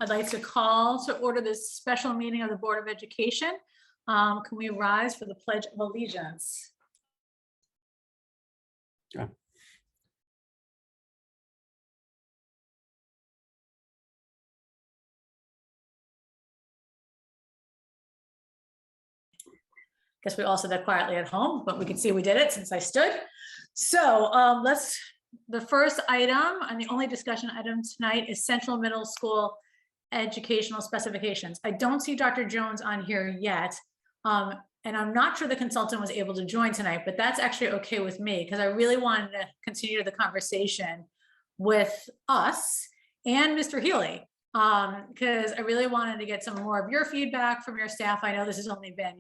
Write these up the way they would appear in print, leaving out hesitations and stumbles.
I'd like to call to order this special meeting of the Board of Education. Can we rise for the Pledge of Allegiance? Yeah. Guess we all said that quietly at home, but we can see we did it since I stood. So the first item and the only discussion item tonight is Central Middle School educational specifications. I don't see Dr. Jones on here yet. And I'm not sure the consultant was able to join tonight, but that's actually okay with me because I really wanted to continue the conversation with us and Mr. Healy, because I really wanted to get some more of your feedback from your staff. I know this has only been,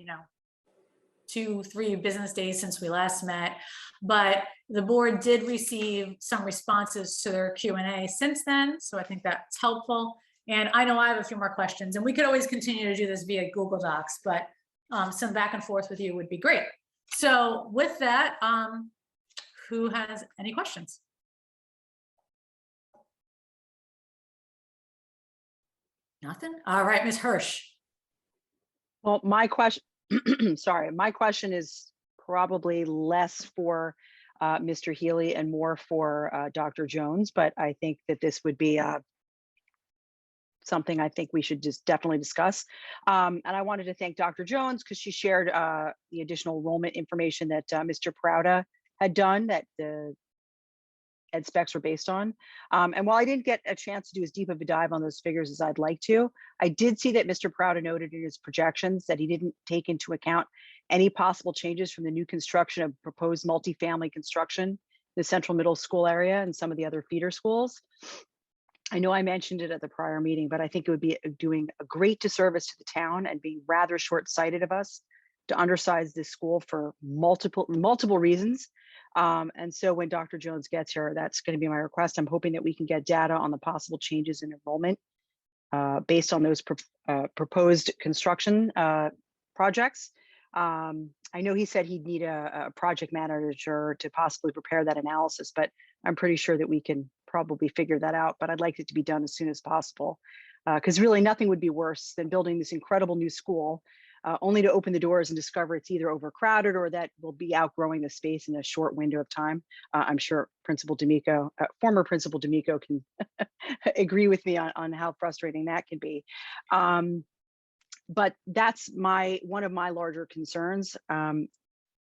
2-3 business days since we last met, but the board did receive some responses to their Q&A since then. So I think that's helpful. And I know I have a few more questions, and we could always continue to do this via Google Docs, but some back and forth with you would be great. So with that, who has any questions? Nothing? All right, Ms. Hirsch. Well, my question, sorry, my question is probably less for Mr. Healy and more for Dr. Jones, but I think that this would be something I think we should just definitely discuss. And I wanted to thank Dr. Jones because she shared the additional enrollment information that Mr. Prouda had done that the ed specs were based on. And while I didn't get a chance to do as deep of a dive on those figures as I'd like to, I did see that Mr. Prouda noted in his projections that he didn't take into account any possible changes from the new construction of proposed multifamily construction in the Central Middle School area and some of the other feeder schools. I know I mentioned it at the prior meeting, but I think it would be doing a great disservice to the town and being rather short-sighted of us to undersize this school for multiple reasons. And so when Dr. Jones gets here, that's going to be my request. I'm hoping that we can get data on the possible changes in enrollment based on those proposed construction projects. I know he said he'd need a project manager to possibly prepare that analysis, but I'm pretty sure that we can probably figure that out, but I'd like it to be done as soon as possible. Because really nothing would be worse than building this incredible new school only to open the doors and discover it's either overcrowded or that we'll be outgrowing the space in a short window of time. I'm sure Principal D'Amico, former Principal D'Amico can agree with me on how frustrating that can be. But that's one of my larger concerns.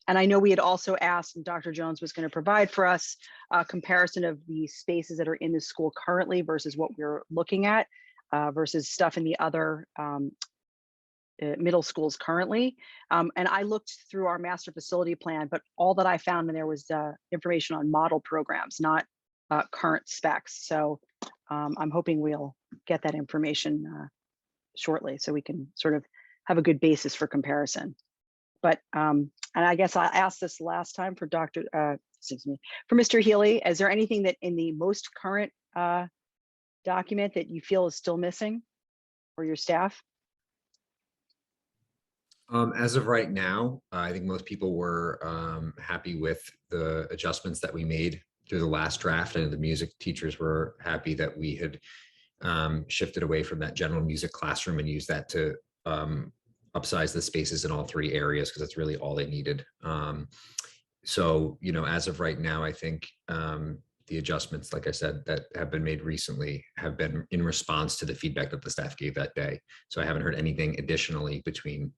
And I know we had also asked, and Dr. Jones was going to provide for us a comparison of the spaces that are in the school currently versus what we're looking at versus stuff in the other middle schools currently. And I looked through our master facility plan, but all that I found in there was information on model programs, not current specs. So I'm hoping we'll get that information shortly so we can sort of have a good basis for comparison. But, and I guess I asked this last time for for Mr. Healy, is there anything that in the most current document that you feel is still missing for your staff? As of right now, I think most people were happy with the adjustments that we made through the last draft, and the music teachers were happy that we had shifted away from that general music classroom and used that to upsize the spaces in all 3 areas because that's really all they needed. So, as of right now, I think the adjustments, like I said, that have been made recently have been in response to the feedback that the staff gave that day. So I haven't heard anything additionally between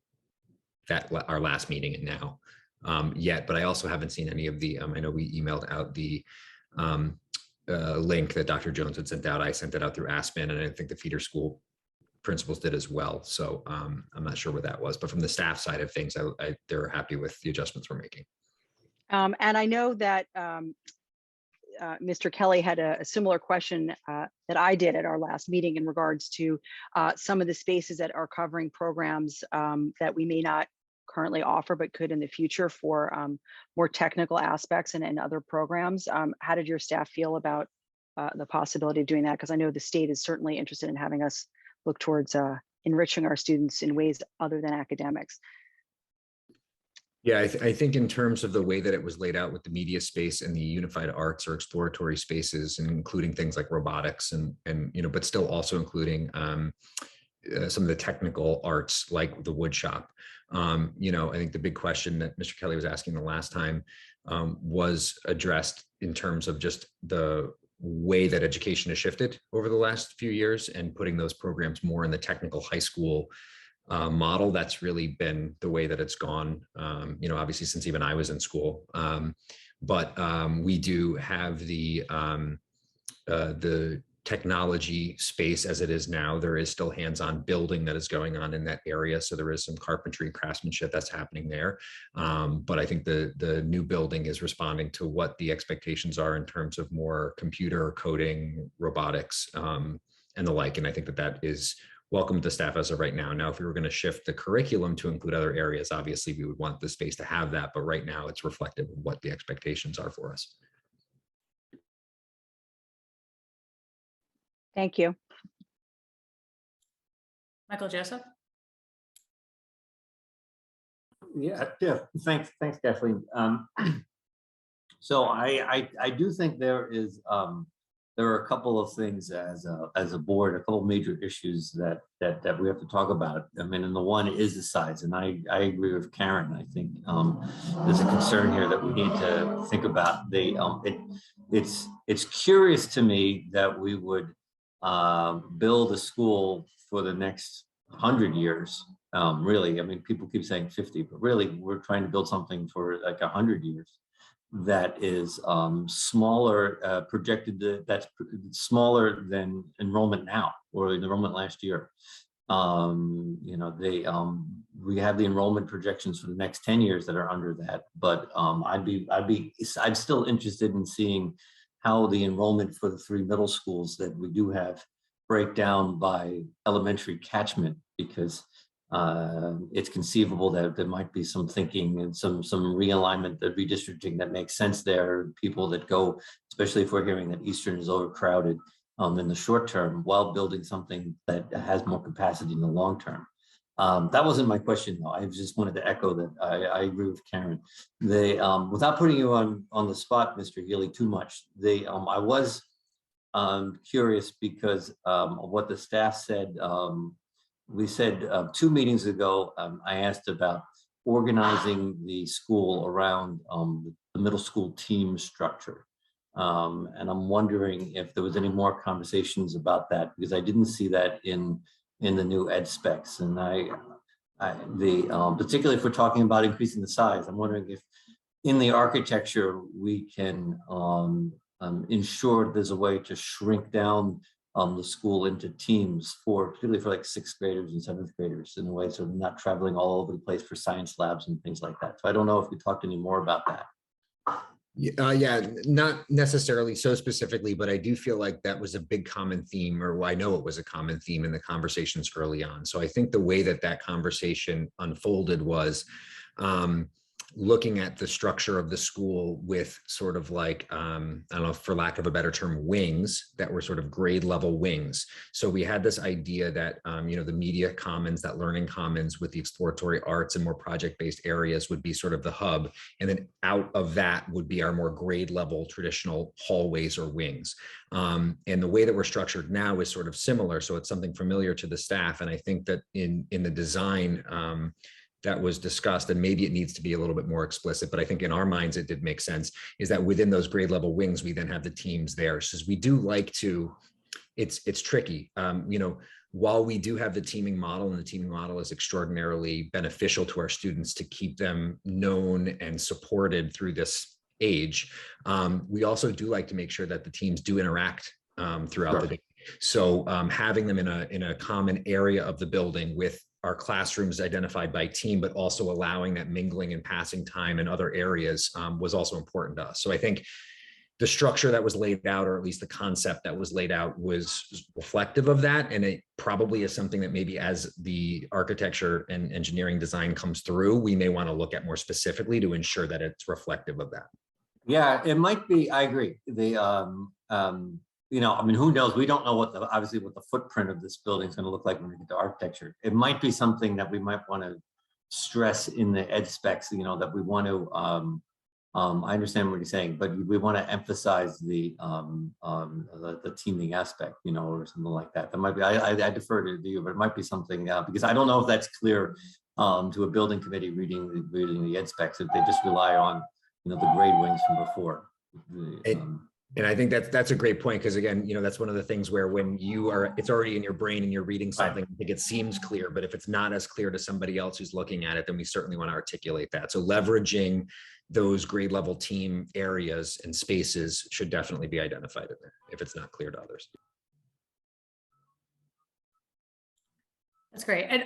our last meeting and now yet, but I also haven't seen any of the, I know we emailed out the link that Dr. Jones had sent out. I sent it out through Aspen, and I think the feeder school principals did as well. So I'm not sure what that was, but from the staff side of things, they're happy with the adjustments we're making. And I know that Mr. Kelly had a similar question that I did at our last meeting in regards to some of the spaces that are covering programs that we may not currently offer, but could in the future for more technical aspects and other programs. How did your staff feel about the possibility of doing that? Because I know the state is certainly interested in having us look towards enriching our students in ways other than academics. Yeah, I think in terms of the way that it was laid out with the media space and the unified arts or exploratory spaces, and including things like robotics and but still also including some of the technical arts like the wood shop. I think the big question that Mr. Kelly was asking the last time was addressed in terms of just the way that education has shifted over the last few years and putting those programs more in the technical high school model. That's really been the way that it's gone, obviously since even I was in school. But we do have the technology space as it is now. There is still hands-on building that is going on in that area. So there is some carpentry craftsmanship that's happening there. But I think the new building is responding to what the expectations are in terms of more computer coding, robotics, and the like. And I think that is welcome to staff as of right now. Now, if we were going to shift the curriculum to include other areas, obviously we would want the space to have that. But right now it's reflective of what the expectations are for us. Thank you. Michael Joseph? Yeah. Thanks, Kathleen. So I do think there are a couple of things as a board, a couple of major issues that we have to talk about. I mean, and the one is the size, and I agree with Karen. I think there's a concern here that we need to think about. It's curious to me that we would build a school for the next 100 years. Really, I mean, people keep saying 50, but really we're trying to build something for like 100 years that is smaller, that's smaller than enrollment now or enrollment last year. We have the enrollment projections for the next 10 years that are under that, but I'm still interested in seeing how the enrollment for the 3 middle schools that we do have break down by elementary catchment, because it's conceivable that there might be some thinking and some realignment, the redistricting that makes sense there. People that go, especially if we're hearing that Eastern is overcrowded in the short term, while building something that has more capacity in the long term. That wasn't my question, though. I just wanted to echo that I agree with Karen. Without putting you on the spot, Mr. Healy, too much, I was curious because of what the staff said. We said 2 meetings ago, I asked about organizing the school around the middle school team structure. And I'm wondering if there was any more conversations about that, because I didn't see that in the new ed specs. And particularly if we're talking about increasing the size, I'm wondering if in the architecture we can ensure there's a way to shrink down the school into teams particularly for like 6th graders and 7th graders, in a way so they're not traveling all over the place for science labs and things like that. So I don't know if we talked any more about that. Yeah, not necessarily so specifically, but I do feel like that was a big common theme, or I know it was a common theme in the conversations early on. So I think the way that conversation unfolded was looking at the structure of the school with sort of like, I don't know, for lack of a better term, wings that were sort of grade level wings. So we had this idea that, the media commons, that learning commons with the exploratory arts and more project-based areas would be sort of the hub. And then out of that would be our more grade level traditional hallways or wings. And the way that we're structured now is sort of similar. So it's something familiar to the staff. And I think that in the design, that was discussed, and maybe it needs to be a little bit more explicit, but I think in our minds it did make sense, is that within those grade level wings, we then have the teams there. So we do like to, it's tricky. While we do have the teaming model, and the teaming model is extraordinarily beneficial to our students to keep them known and supported through this age, we also do like to make sure that the teams do interact throughout the day. So having them in a common area of the building with our classrooms identified by team, but also allowing that mingling and passing time in other areas was also important to us. So I think the structure that was laid out, or at least the concept that was laid out, was reflective of that. And it probably is something that maybe as the architecture and engineering design comes through, we may want to look at more specifically to ensure that it's reflective of that. Yeah, it might be, I agree. I mean, who knows? We don't know obviously what the footprint of this building is going to look like when we get to architecture. It might be something that we might want to stress in the ed specs, that we want to, I understand what you're saying, but we want to emphasize the teaming aspect, or something like that. That might be, I defer to you, but it might be something, because I don't know if that's clear to a building committee reading the ed specs, if they just rely on, the grade wings from before. And I think that's a great point, because again, that's one of the things where when it's already in your brain and you're reading something, I think it seems clear, but if it's not as clear to somebody else who's looking at it, then we certainly want to articulate that. So leveraging those grade level team areas and spaces should definitely be identified in there if it's not clear to others. That's great. And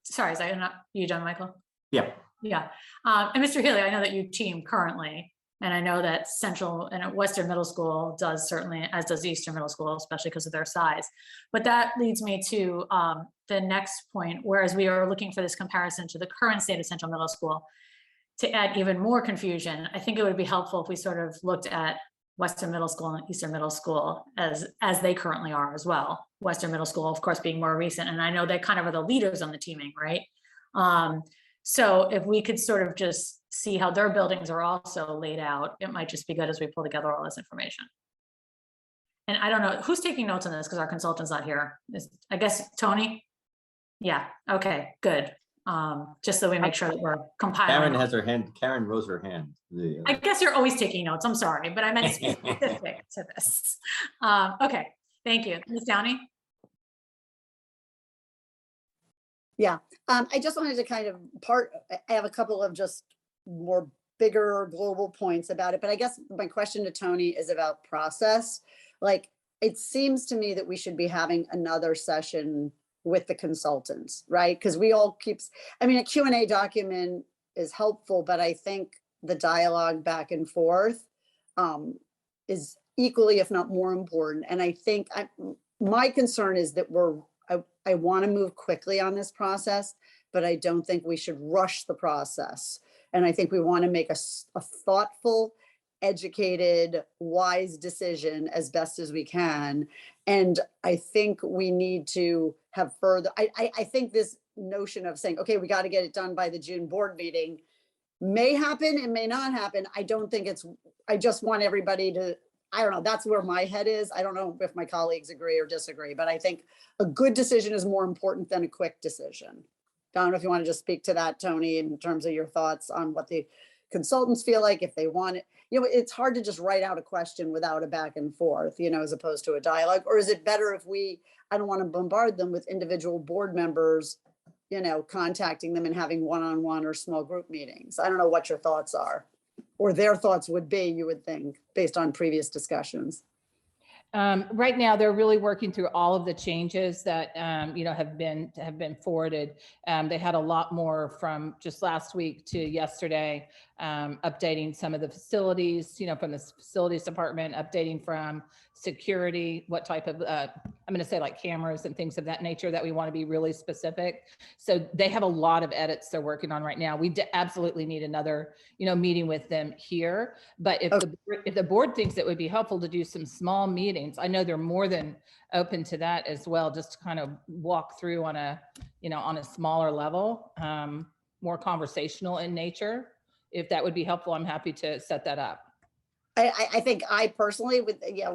sorry, is that not you done, Michael? Yeah. Yeah. And Mr. Healy, I know that you team currently, and I know that Central and Western Middle School does certainly, as does Eastern Middle School, especially because of their size. But that leads me to the next point, whereas we are looking for this comparison to the current state of Central Middle School, to add even more confusion, I think it would be helpful if we sort of looked at Western Middle School and Eastern Middle School as they currently are as well. Western Middle School, of course, being more recent, and I know they kind of are the leaders on the teaming, right? So if we could sort of just see how their buildings are also laid out, it might just be good as we pull together all this information. And I don't know, who's taking notes on this, because our consultant's not here. I guess Tony? Yeah, okay, good. Just so we make sure that we're compiling. Karen rose her hand. I guess you're always taking notes. I'm sorry, but I meant specific to this. Okay, thank you. Ms. Downey? Yeah, I just wanted to kind of I have a couple of just more bigger global points about it, but I guess my question to Tony is about process. Like, it seems to me that we should be having another session with the consultants, right? Because we all a Q&A document is helpful, but I think the dialogue back and forth is equally, if not more important. And I think my concern is that I want to move quickly on this process, but I don't think we should rush the process. And I think we want to make a thoughtful, educated, wise decision as best as we can. And I think we need to have further, I think this notion of saying, okay, we got to get it done by the June board meeting may happen, it may not happen. I don't think I just want everybody to, I don't know, that's where my head is. I don't know if my colleagues agree or disagree, but I think a good decision is more important than a quick decision. I don't know if you want to just speak to that, Tony, in terms of your thoughts on what the consultants feel like, if they want it. It's hard to just write out a question without a back and forth, as opposed to a dialogue. Or is it better if I don't want to bombard them with individual board members, contacting them and having one-on-one or small group meetings? I don't know what your thoughts are, or their thoughts would be, you would think, based on previous discussions. Right now, they're really working through all of the changes that have been forwarded. They had a lot more from just last week to yesterday, updating some of the facilities, from the facilities department, updating from security, what type of, I'm going to say like cameras and things of that nature that we want to be really specific. So they have a lot of edits they're working on right now. We absolutely need another, meeting with them here. But if the board thinks it would be helpful to do some small meetings, I know they're more than open to that as well, just to kind of walk through on a smaller level, more conversational in nature. If that would be helpful, I'm happy to set that up. I think I personally I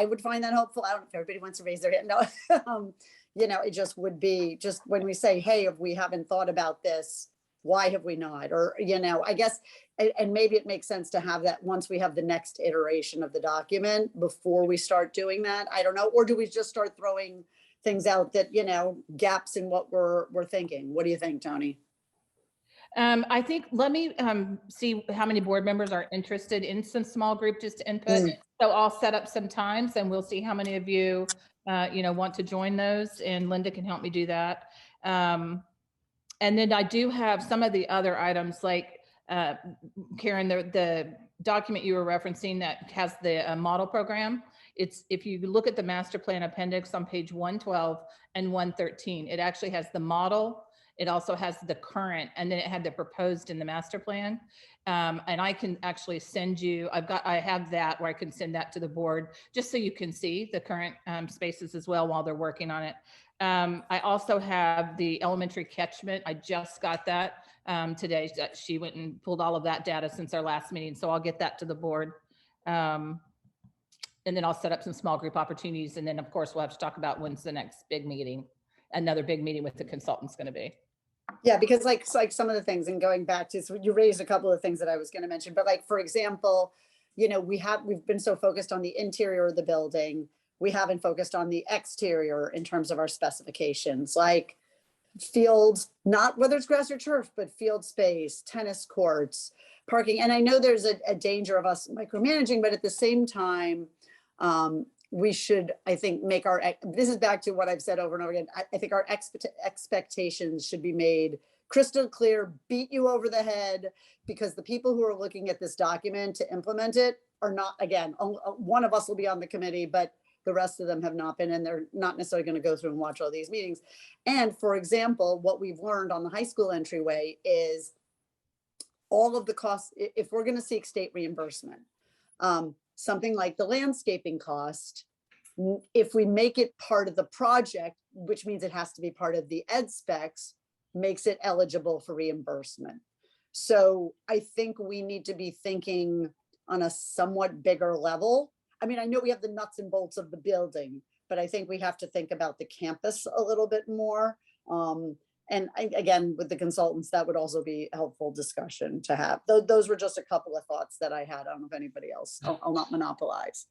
would find that helpful. I don't know if everybody wants to raise their hand. No, it just would be just when we say, hey, if we haven't thought about this, why have we not? Or, I guess, and maybe it makes sense to have that once we have the next iteration of the document before we start doing that. I don't know. Or do we just start throwing things out that, gaps in what we're thinking? What do you think, Tony? I think, let me see how many board members are interested in some small group just input. So I'll set up some times and we'll see how many of you, want to join those, and Linda can help me do that. And then I do have some of the other items like, Karen, the document you were referencing that has the model program. If you look at the master plan appendix on page 112 and 113, it actually has the model. It also has the current, and then it had the proposed in the master plan. And I can actually send you, I have that where I can send that to the board just so you can see the current spaces as well while they're working on it. I also have the elementary catchment. I just got that today. That she went and pulled all of that data since our last meeting. So I'll get that to the board. And then I'll set up some small group opportunities. And then of course we'll have to talk about when's the next big meeting, another big meeting with the consultants going to be. Yeah, because like some of the things, and going back to, so you raised a couple of things that I was going to mention, but like, for example, you know, we've been so focused on the interior of the building. We haven't focused on the exterior in terms of our specifications, like fields, not whether it's grass or turf, but field space, tennis courts, parking. And I know there's a danger of us micromanaging, but at the same time, we should, I think, make our, this is back to what I've said over and over again. I think our expectations should be made crystal clear, beat you over the head, because the people who are looking at this document to implement it are not, again, one of us will be on the committee, but the rest of them have not been, and they're not necessarily going to go through and watch all these meetings. And for example, what we've learned on the high school entryway is all of the costs, if we're going to seek state reimbursement, something like the landscaping cost, if we make it part of the project, which means it has to be part of the ed specs, makes it eligible for reimbursement. So I think we need to be thinking on a somewhat bigger level. I mean, I know we have the nuts and bolts of the building, but I think we have to think about the campus a little bit more. And again, with the consultants, that would also be a helpful discussion to have. Those were just a couple of thoughts that I had. I don't know if anybody else, I'll not monopolize.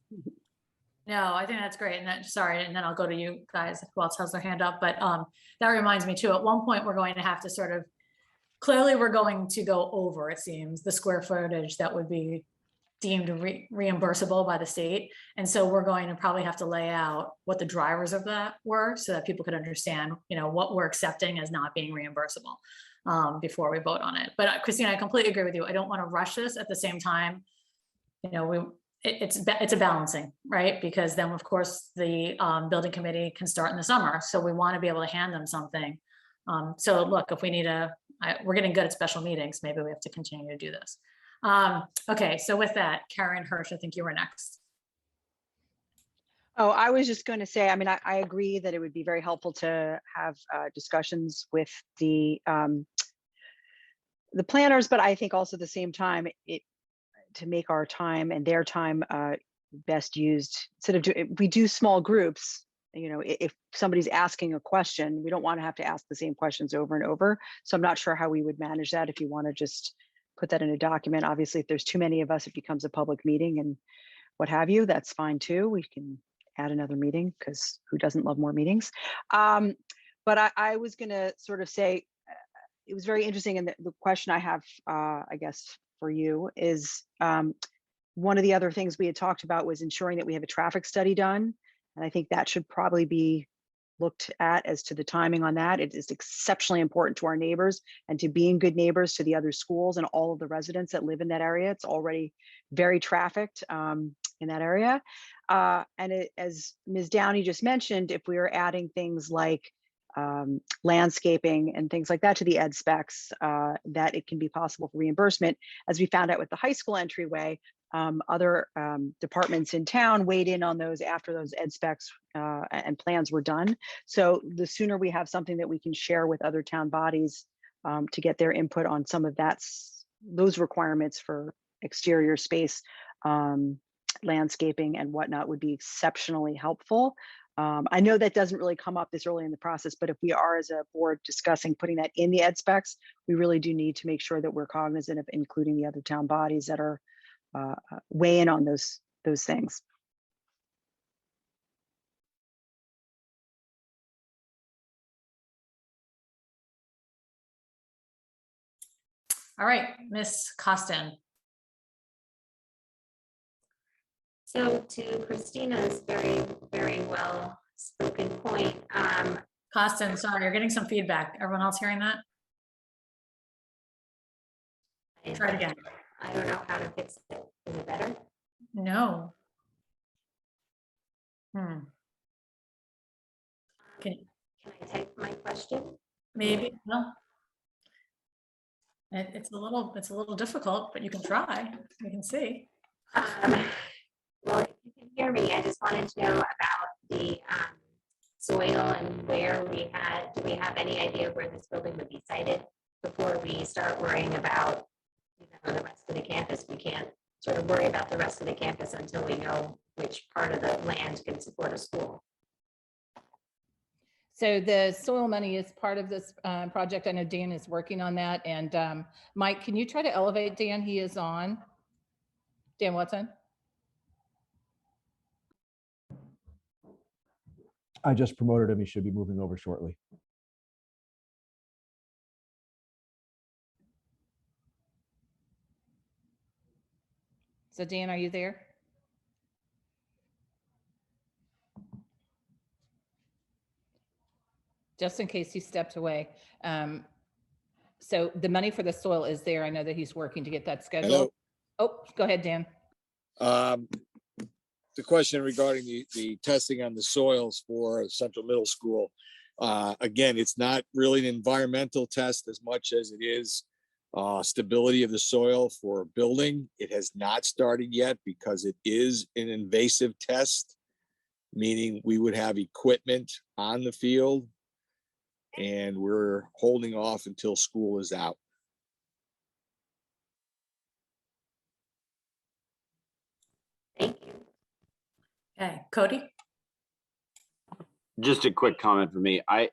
No, I think that's great. And then, sorry, and then I'll go to you guys, who else has their hand up, but that reminds me too, at one point, we're going to have to sort of, clearly we're going to go over, it seems, the square footage that would be deemed reimbursable by the state. And so we're going to probably have to lay out what the drivers of that were so that people could understand, you know, what we're accepting as not being reimbursable before we vote on it. But Christina, I completely agree with you. I don't want to rush this. At the same time, you know, it's a balancing, right? Because then of course the building committee can start in the summer. So we want to be able to hand them something. So look, if we need we're getting good at special meetings, maybe we have to continue to do this. Okay, so with that, Karen Hirsch, I think you were next. Oh, I was just going to say, I mean, I agree that it would be very helpful to have discussions with the planners, but I think also at the same time, to make our time and their time best used, instead of we do small groups, you know, if somebody's asking a question, we don't want to have to ask the same questions over and over. So I'm not sure how we would manage that. If you want to just put that in a document, obviously, if there's too many of us, it becomes a public meeting and what have you, that's fine too. We can add another meeting because who doesn't love more meetings? But I was going to sort of say, it was very interesting. And the question I have, I guess, for you is one of the other things we had talked about was ensuring that we have a traffic study done. And I think that should probably be looked at as to the timing on that. It is exceptionally important to our neighbors and to being good neighbors to the other schools and all of the residents that live in that area. It's already very trafficked in that area. As Ms. Downey just mentioned, if we are adding things like landscaping and things like that to the ed specs, that it can be possible for reimbursement. As we found out with the high school entryway, other departments in town weighed in on those after those ed specs and plans were done. So the sooner we have something that we can share with other town bodies to get their input on some of those requirements for exterior space, landscaping and whatnot would be exceptionally helpful. I know that doesn't really come up this early in the process, but if we are as a board discussing putting that in the ed specs, we really do need to make sure that we're cognizant of including the other town bodies that are weigh in on those things. All right, Ms. Costin. So to Christina's very, very well spoken point. Costin, sorry, you're getting some feedback. Everyone else hearing that? Try it again. I don't know how to fix it. Is it better? No. Can I type my question? maybe, no. It's a little difficult, but you can try. We can see. Well, if you can hear me, I just wanted to know about the soil and where do we have any idea where this building would be sited before we start worrying about, the rest of the campus? We can't sort of worry about the rest of the campus until we know which part of the land can support a school. So the soil money is part of this project. I know Dan is working on that. And Mike, can you try to elevate Dan? He is on. Dan Watson? I just promoted him. He should be moving over shortly. So Dan, are you there? Just in case he stepped away. So the money for the soil is there. I know that he's working to get that scheduled. Hello. Oh, go ahead, Dan. The question regarding the testing on the soils for Central Middle School. Again, it's not really an environmental test as much as it is stability of the soil for building. It has not started yet because it is an invasive test, meaning we would have equipment on the field, and we're holding off until school is out. Thank you. Okay, Cody? Just a quick comment for me. I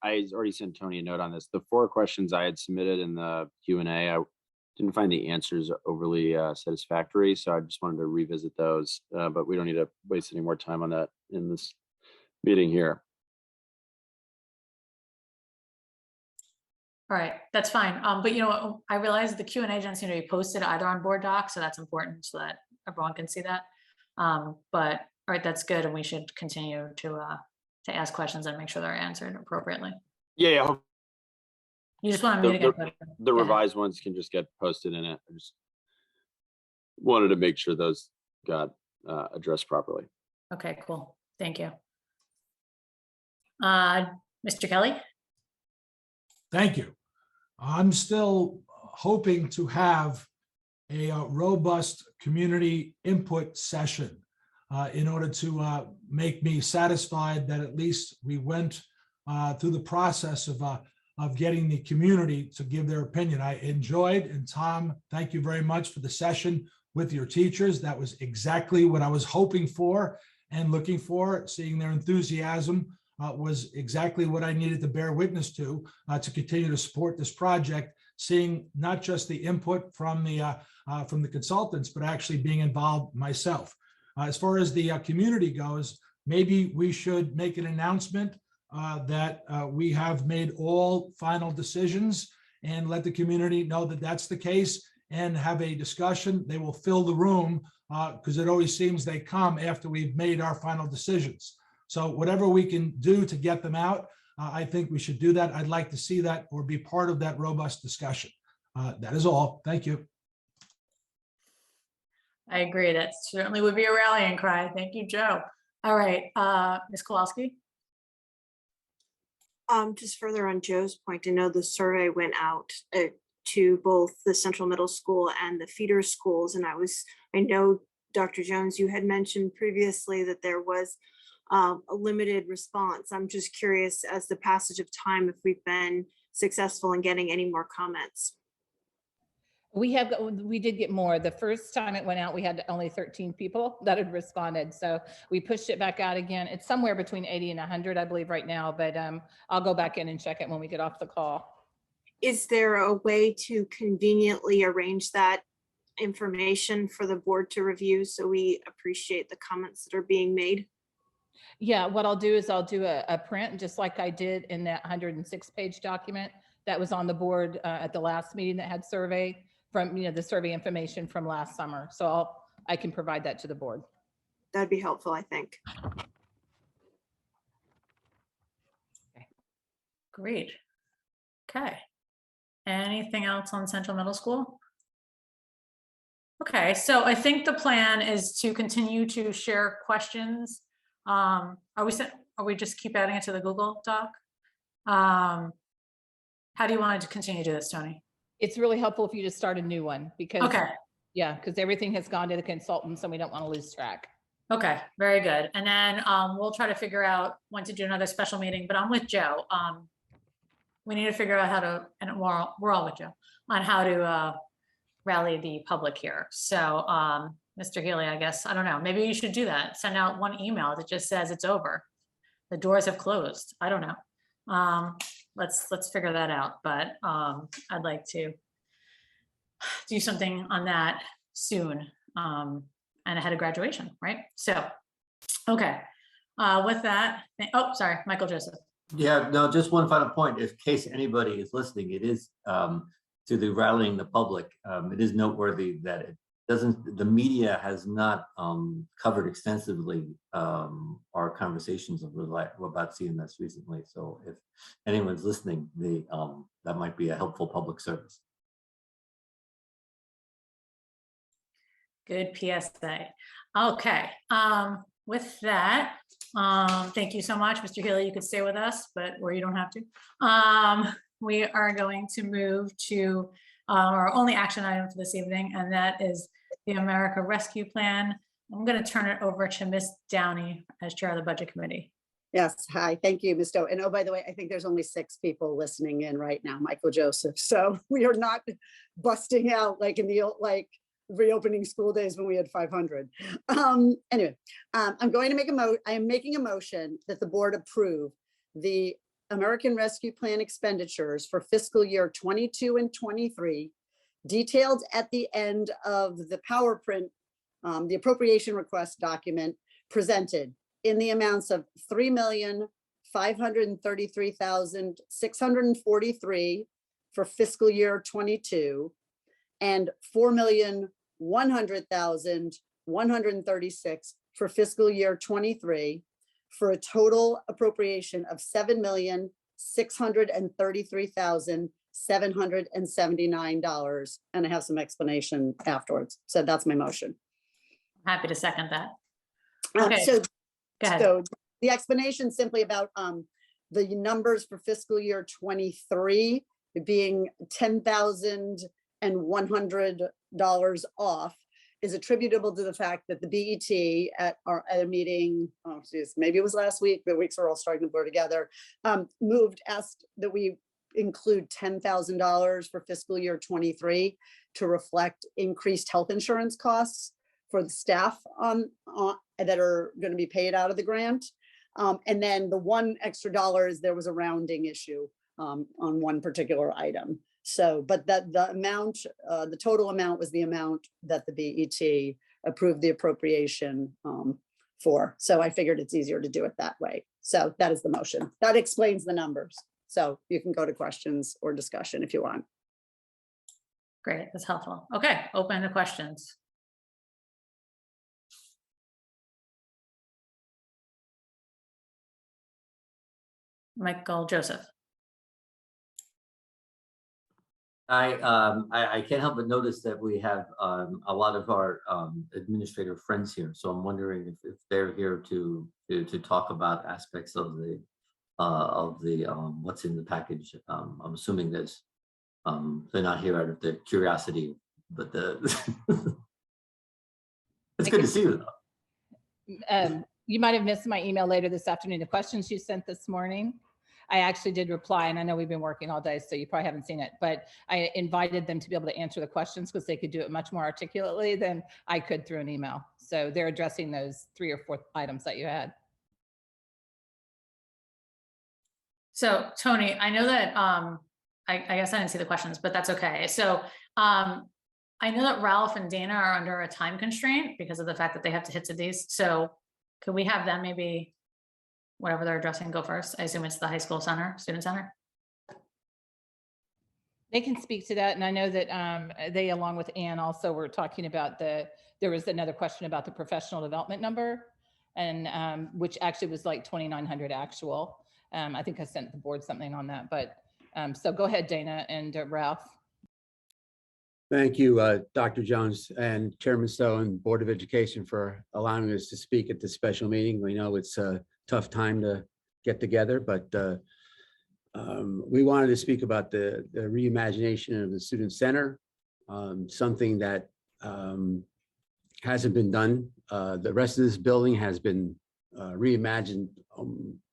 already sent Tony a note on this. The 4 questions I had submitted in the Q&A, I didn't find the answers overly satisfactory, so I just wanted to revisit those. But we don't need to waste any more time on that in this meeting here. All right, that's fine. But I realize the Q&A doesn't seem to be posted either on Board Docs, so that's important so that everyone can see that. But all right, that's good, and we should continue to ask questions and make sure they're answered appropriately. Yeah. You just want me to get The Go ahead. revised ones can just get posted in it. I just wanted to make sure those got addressed properly. Okay, cool. Thank you. Mr. Kelly? Thank you. I'm still hoping to have a robust community input session in order to make me satisfied that at least we went through the process of getting the community to give their opinion. I enjoyed, and Tom, thank you very much for the session with your teachers. That was exactly what I was hoping for and looking for. Seeing their enthusiasm was exactly what I needed to bear witness to continue to support this project, seeing not just the input from the consultants, but actually being involved myself. As far as the community goes, maybe we should make an announcement that we have made all final decisions and let the community know that that's the case and have a discussion. They will fill the room because it always seems they come after we've made our final decisions. So whatever we can do to get them out, I think we should do that. I'd like to see that or be part of that robust discussion. That is all. Thank you. I agree. That certainly would be a rallying cry. Thank you, Joe. All right, Ms. Kowalski? Just further on Joe's point, I know the survey went out to both the Central Middle School and the feeder schools. And I know, Dr. Jones, you had mentioned previously that there was a limited response. I'm just curious, as the passage of time, if we've been successful in getting any more comments. We did get more. The first time it went out, we had only 13 people that had responded. So we pushed it back out again. It's somewhere between 80 and 100, I believe, right now, but I'll go back in and check it when we get off the call. Is there a way to conveniently arrange that information for the board to review so we appreciate the comments that are being made? Yeah, what I'll do is I'll do a print, just like I did in that 106-page document that was on the board at the last meeting that had survey from, the survey information from last summer. So I can provide that to the board. That'd be helpful, I think. Great. Okay. Anything else on Central Middle School? Okay, so I think the plan is to continue to share questions. Are we just keep adding it to the Google Doc? How do you want to continue to do this, Tony? It's really helpful if you just start a new one because Okay. yeah, because everything has gone to the consultants and we don't want to lose track. Okay, very good. And then we'll try to figure out when to do another special meeting, but I'm with Joe. We need to figure out how to, and we're all with Joe, on how to rally the public here. So Mr. Healy, I guess, I don't know, maybe you should do that. Send out one email that just says it's over. The doors have closed. I don't know. Let's figure that out, but I'd like to do something on that soon. And ahead of graduation, right? So, okay. With that, oh, sorry, Michael Joseph. Yeah, no, just one final point. In case anybody is listening, it is to the rallying the public. It is noteworthy that it doesn't, the media has not covered extensively our conversations about CMS recently. So if anyone's listening, that might be a helpful public service. Good PSA. Okay. With that, thank you so much, Mr. Healy. You could stay with us, or you don't have to. We are going to move to our only action item for this evening, and that is the America Rescue Plan. I'm going to turn it over to Ms. Downey as chair of the Budget Committee. Yes, hi, thank you, Ms. Doe. And oh, by the way, I think there's only 6 people listening in right now, Michael Joseph. So we are not busting out like in the old, reopening school days when we had 500. Anyway, I'm going to make I am making a motion that the board approve the American Rescue Plan expenditures for fiscal year 22 and 23, detailed at the end of the PowerPoint, the appropriation request document presented in the amounts of $3,533,643 for fiscal year 22 and $4,100,136 for fiscal year 23, for a total appropriation of $7,633,779. And I have some explanation afterwards. So that's my motion. Happy to second that. Okay, So, go ahead. so the explanation simply about the numbers for fiscal year 23 being $10,100 off is attributable to the fact that the BET at a meeting, oh geez, maybe it was last week, the weeks are all starting to blur together, asked that we include $10,000 for fiscal year 23 to reflect increased health insurance costs for the staff that are going to be paid out of the grant. And then the $1 extra is there was a rounding issue on one particular item. So, but that the amount, the total amount was the amount that the BET approved the appropriation for. So I figured it's easier to do it that way. So that is the motion. That explains the numbers. So you can go to questions or discussion if you want. Great, that's helpful. Okay, open to questions. Michael Joseph. I can't help but notice that we have a lot of our administrator friends here. So I'm wondering if they're here to talk about aspects of the what's in the package. I'm assuming there's they're not here out of their curiosity, but it's good to see you though. You might have missed my email later this afternoon. The questions you sent this morning, I actually did reply, and I know we've been working all day, so you probably haven't seen it, but I invited them to be able to answer the questions because they could do it much more articulately than I could through an email. So they're addressing those 3 or 4 items that you had. So Tony, I know that, I guess I didn't see the questions, but that's okay. So I know that Ralph and Dana are under a time constraint because of the fact that they have to hit to these. So could we have them maybe, whatever they're addressing, go first? I assume it's the high school center, student center. They can speak to that. And I know that they, along with Ann, also were talking about there was another question about the professional development number, and which actually was like 2,900 actual. I think I sent the board something on that, but so go ahead, Dana and Ralph. Thank you, Dr. Jones and Chairman Stowe and Board of Education for allowing us to speak at this special meeting. We know it's a tough time to get together, but we wanted to speak about the reimagination of the Student Center, something that hasn't been done. The rest of this building has been reimagined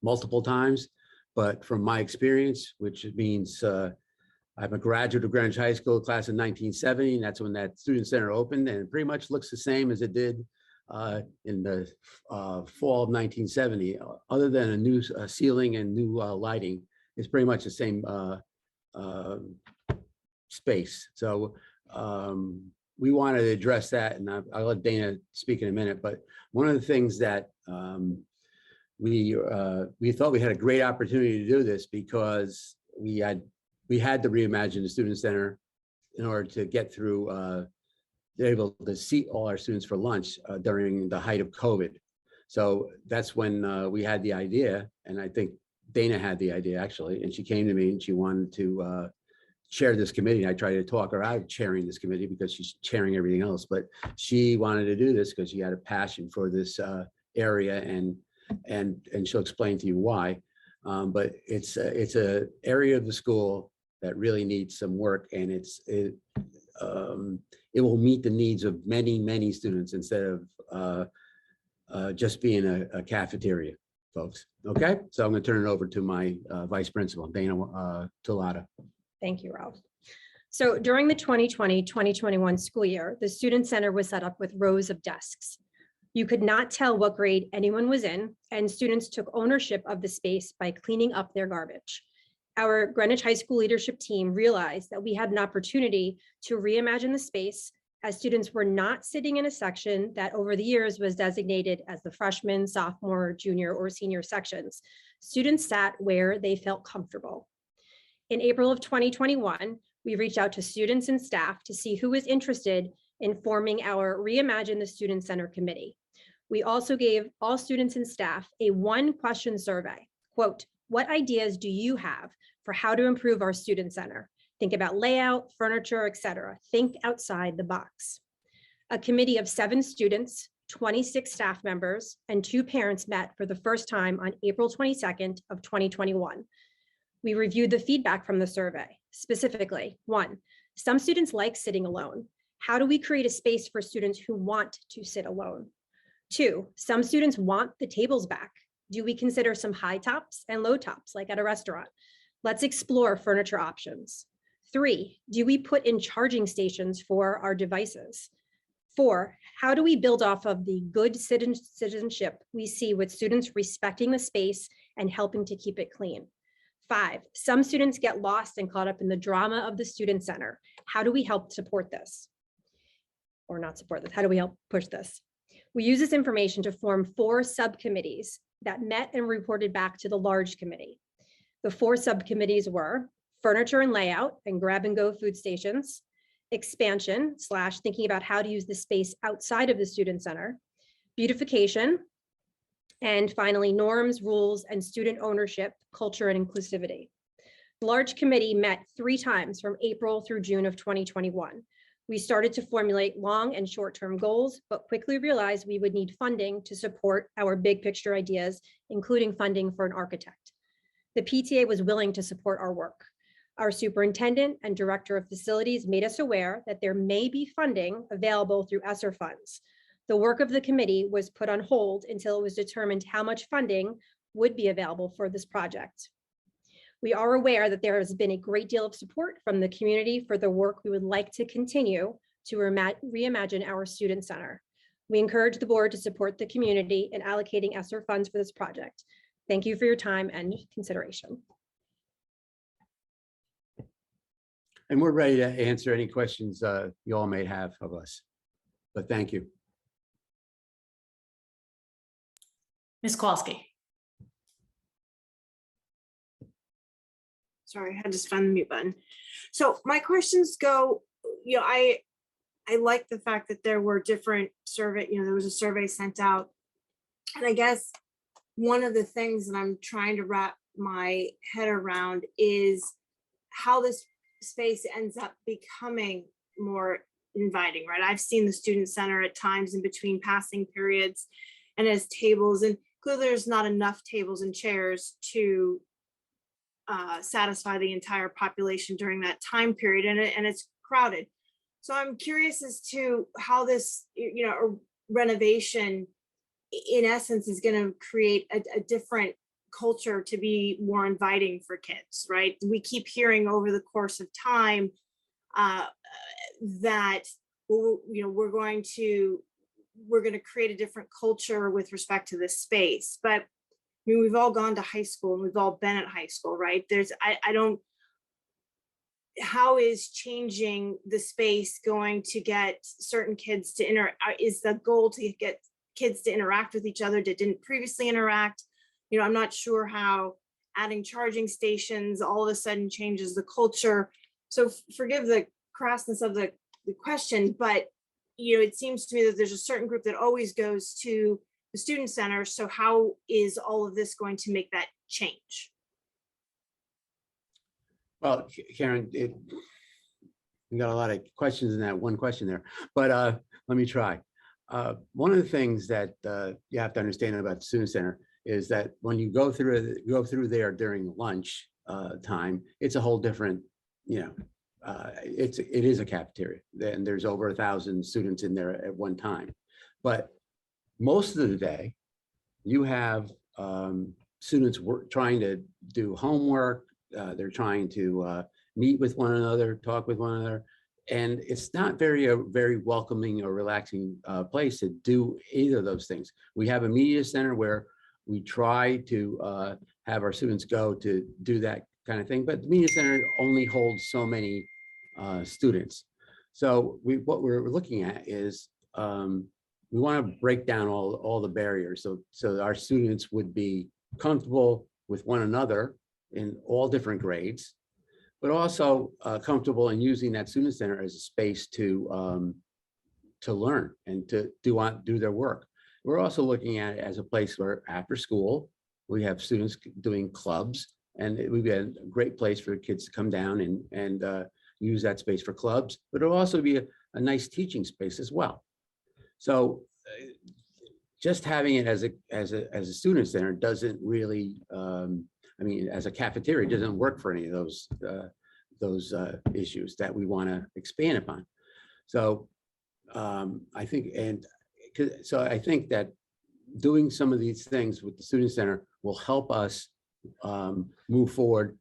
multiple times. But from my experience, which means I'm a graduate of Greenwich High School, class of 1970, and that's when that student center opened, and it pretty much looks the same as it did in the fall of 1970. Other than a new ceiling and new lighting, it's pretty much the same space. So we wanted to address that, and I'll let Dana speak in a minute. But one of the things that we thought we had a great opportunity to do this because we had to reimagine the student center in order to get through, able to seat all our students for lunch during the height of COVID. So that's when we had the idea, and I think Dana had the idea actually, and she came to me and she wanted to chair this committee. And I tried to talk her out of chairing this committee because she's chairing everything else, but she wanted to do this because she had a passion for this area, and she'll explain to you why. But it's a area of the school that really needs some work, and it will meet the needs of many students instead of just being a cafeteria, folks. Okay, so I'm going to turn it over to my vice principal, Dana Tolata. Thank you, Ralph. So during the 2020-2021 school year, the Student Center was set up with rows of desks. You could not tell what grade anyone was in, and students took ownership of the space by cleaning up their garbage. Our Greenwich High School leadership team realized that we had an opportunity to reimagine the space, as students were not sitting in a section that over the years was designated as the freshman, sophomore, junior, or senior sections. Students sat where they felt comfortable. In April of 2021, we reached out to students and staff to see who was interested in forming our Reimagine the Student Center committee. We also gave all students and staff a one-question survey. Quote, what ideas do you have for how to improve our student center? Think about layout, furniture, etc. Think outside the box. A committee of 7 students, 26 staff members, and 2 parents met for the first time on April 22nd of 2021. We reviewed the feedback from the survey. Specifically, 1, some students like sitting alone. How do we create a space for students who want to sit alone? 2, some students want the tables back. Do we consider some high tops and low tops like at a restaurant? Let's explore furniture options. 3, do we put in charging stations for our devices? 4, how do we build off of the good citizenship we see with students respecting the space and helping to keep it clean? 5, some students get lost and caught up in the drama of the student center. How do we help support this? Or not support this, how do we help push this? We use this information to form 4 subcommittees that met and reported back to the large committee. The 4 subcommittees were furniture and layout and grab and go food stations, expansion / thinking about how to use the space outside of the student center, beautification, and finally norms, rules, and student ownership, culture, and inclusivity. The large committee met 3 times from April through June of 2021. We started to formulate long and short-term goals, but quickly realized we would need funding to support our big picture ideas, including funding for an architect. The PTA was willing to support our work. Our superintendent and director of facilities made us aware that there may be funding available through ESSER funds. The work of the committee was put on hold until it was determined how much funding would be available for this project. We are aware that there has been a great deal of support from the community for the work we would like to continue to reimagine our student center. We encourage the board to support the community in allocating ESSER funds for this project. Thank you for your time and consideration. And we're ready to answer any questions you all may have of us. But thank you. Ms. Kowalski. Sorry, I had to find the mute button. So my questions go, I like the fact that there were different survey, there was a survey sent out. And I guess one of the things that I'm trying to wrap my head around is how this space ends up becoming more inviting, right? I've seen the student center at times in between passing periods and as tables, and clearly there's not enough tables and chairs to satisfy the entire population during that time period, and it's crowded. So I'm curious as to how this, renovation in essence is going to create a different culture to be more inviting for kids, right? We keep hearing over the course of time that we're going to create a different culture with respect to this space. But I mean, we've all gone to high school and we've all been at high school, right? How is changing the space going to get certain kids to is the goal to get kids to interact with each other that didn't previously interact? I'm not sure how adding charging stations all of a sudden changes the culture. So forgive the crassness of the question, but it seems to me that there's a certain group that always goes to the student center. So how is all of this going to make that change? Well, Karen, we got a lot of questions in that one question there, but let me try. One of the things that you have to understand about the student center is that when you go through there during lunch time, it's a whole different, it is a cafeteria, and there's over 1,000 students in there at one time. But most of the day, you have students trying to do homework. They're trying to meet with one another, talk with one another, and it's not very welcoming or relaxing place to do either of those things. We have a media center where we try to have our students go to do that kind of thing, but the media center only holds so many students. So what we're looking at is we want to break down all the barriers so our students would be comfortable with one another in all different grades, but also comfortable in using that student center as a space to learn and to do their work. We're also looking at it as a place where after school, we have students doing clubs, and it would be a great place for kids to come down and use that space for clubs, but it'll also be a nice teaching space as well. So just having it as a student center doesn't really, as a cafeteria, doesn't work for any of those issues that we want to expand upon. So I think that doing some of these things with the student center will help us move forward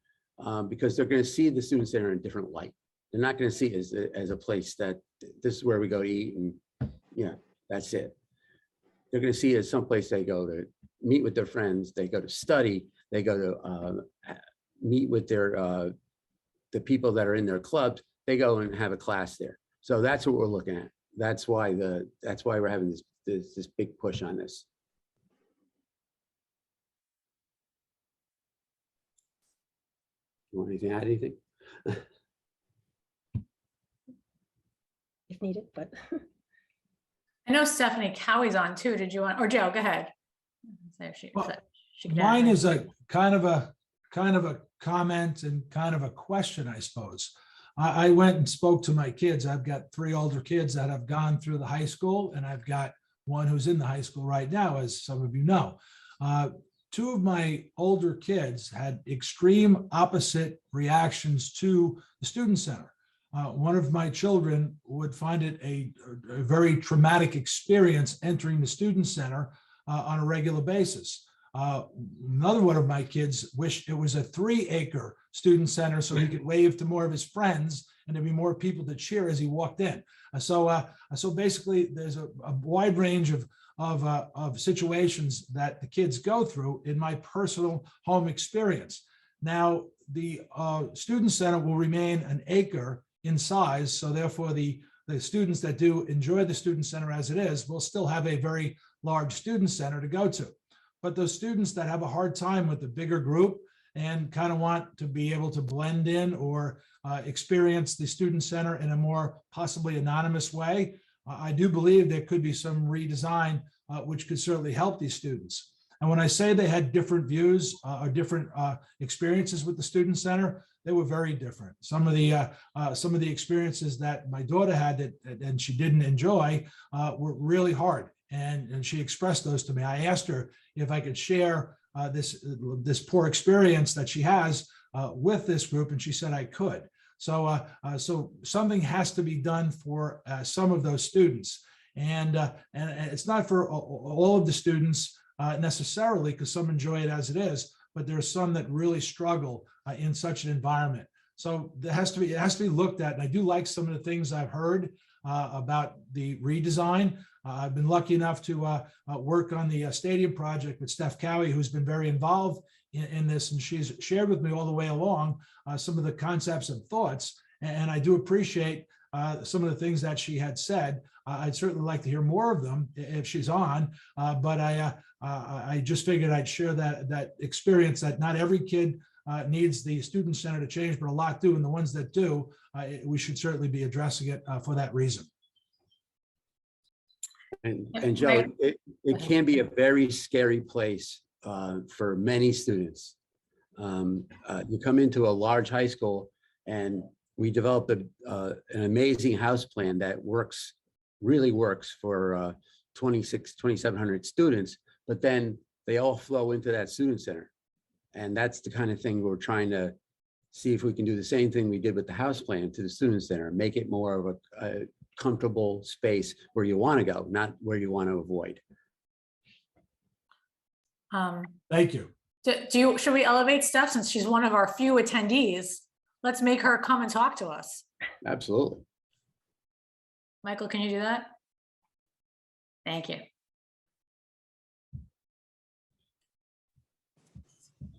because they're going to see the student center in a different light. They're not going to see it as a place that this is where we go to eat and that's it. They're going to see it as someplace they go to meet with their friends, they go to study, they go to meet with the people that are in their clubs, they go and have a class there. So that's what we're looking at. That's why we're having this big push on this. You want anything to add anything? If needed, but. I know Stephanie Cowie's on too. Did you want, or Joe, go ahead. There she could Mine add. is a kind of a comment and kind of a question, I suppose. I went and spoke to my kids. I've got 3 older kids that have gone through the high school, and I've got one who's in the high school right now, as some of you know. 2 of my older kids had extreme opposite reactions to the student center. One of my children would find it a very traumatic experience entering the student center on a regular basis. Another one of my kids wished it was a 3-acre student center so he could wave to more of his friends and there'd be more people to cheer as he walked in. So basically there's a wide range of situations that the kids go through in my personal home experience. Now, the student center will remain an acre in size, so therefore the students that do enjoy the student center as it is will still have a very large student center to go to. But those students that have a hard time with the bigger group and kind of want to be able to blend in or experience the student center in a more possibly anonymous way, I do believe there could be some redesign which could certainly help these students. And when I say they had different views or different experiences with the student center, they were very different. Some of the experiences that my daughter had and she didn't enjoy were really hard, and she expressed those to me. I asked her if I could share this poor experience that she has with this group, and she said I could. So something has to be done for some of those students. And it's not for all of the students necessarily, because some enjoy it as it is, but there are some that really struggle in such an environment. So it has to be looked at. And I do like some of the things I've heard about the redesign. I've been lucky enough to work on the stadium project with Steph Cowie, who's been very involved in this, and she's shared with me all the way along some of the concepts and thoughts. And I do appreciate some of the things that she had said. I'd certainly like to hear more of them if she's on, but I just figured I'd share that experience that not every kid needs the student center to change, but a lot do, and the ones that do, we should certainly be addressing it for that reason. And Joe, it can be a very scary place for many students. You come into a large high school, and we developed an amazing house plan that really works for 2,700 students, but then they all flow into that student center. And that's the kind of thing we're trying to see if we can do the same thing we did with the house plan to the student center, make it more of a comfortable space where you want to go, not where you want to avoid. Thank you. Should we elevate Steph, since she's one of our few attendees? Let's make her come and talk to us. Absolutely. Michael, can you do that? Thank you.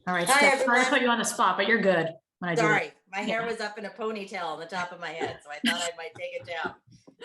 All right, Hi, Steph, sorry to everyone. put you on the spot, but you're good when I do Sorry, it. my hair was up in a ponytail on the top of my head, so I thought I might take it down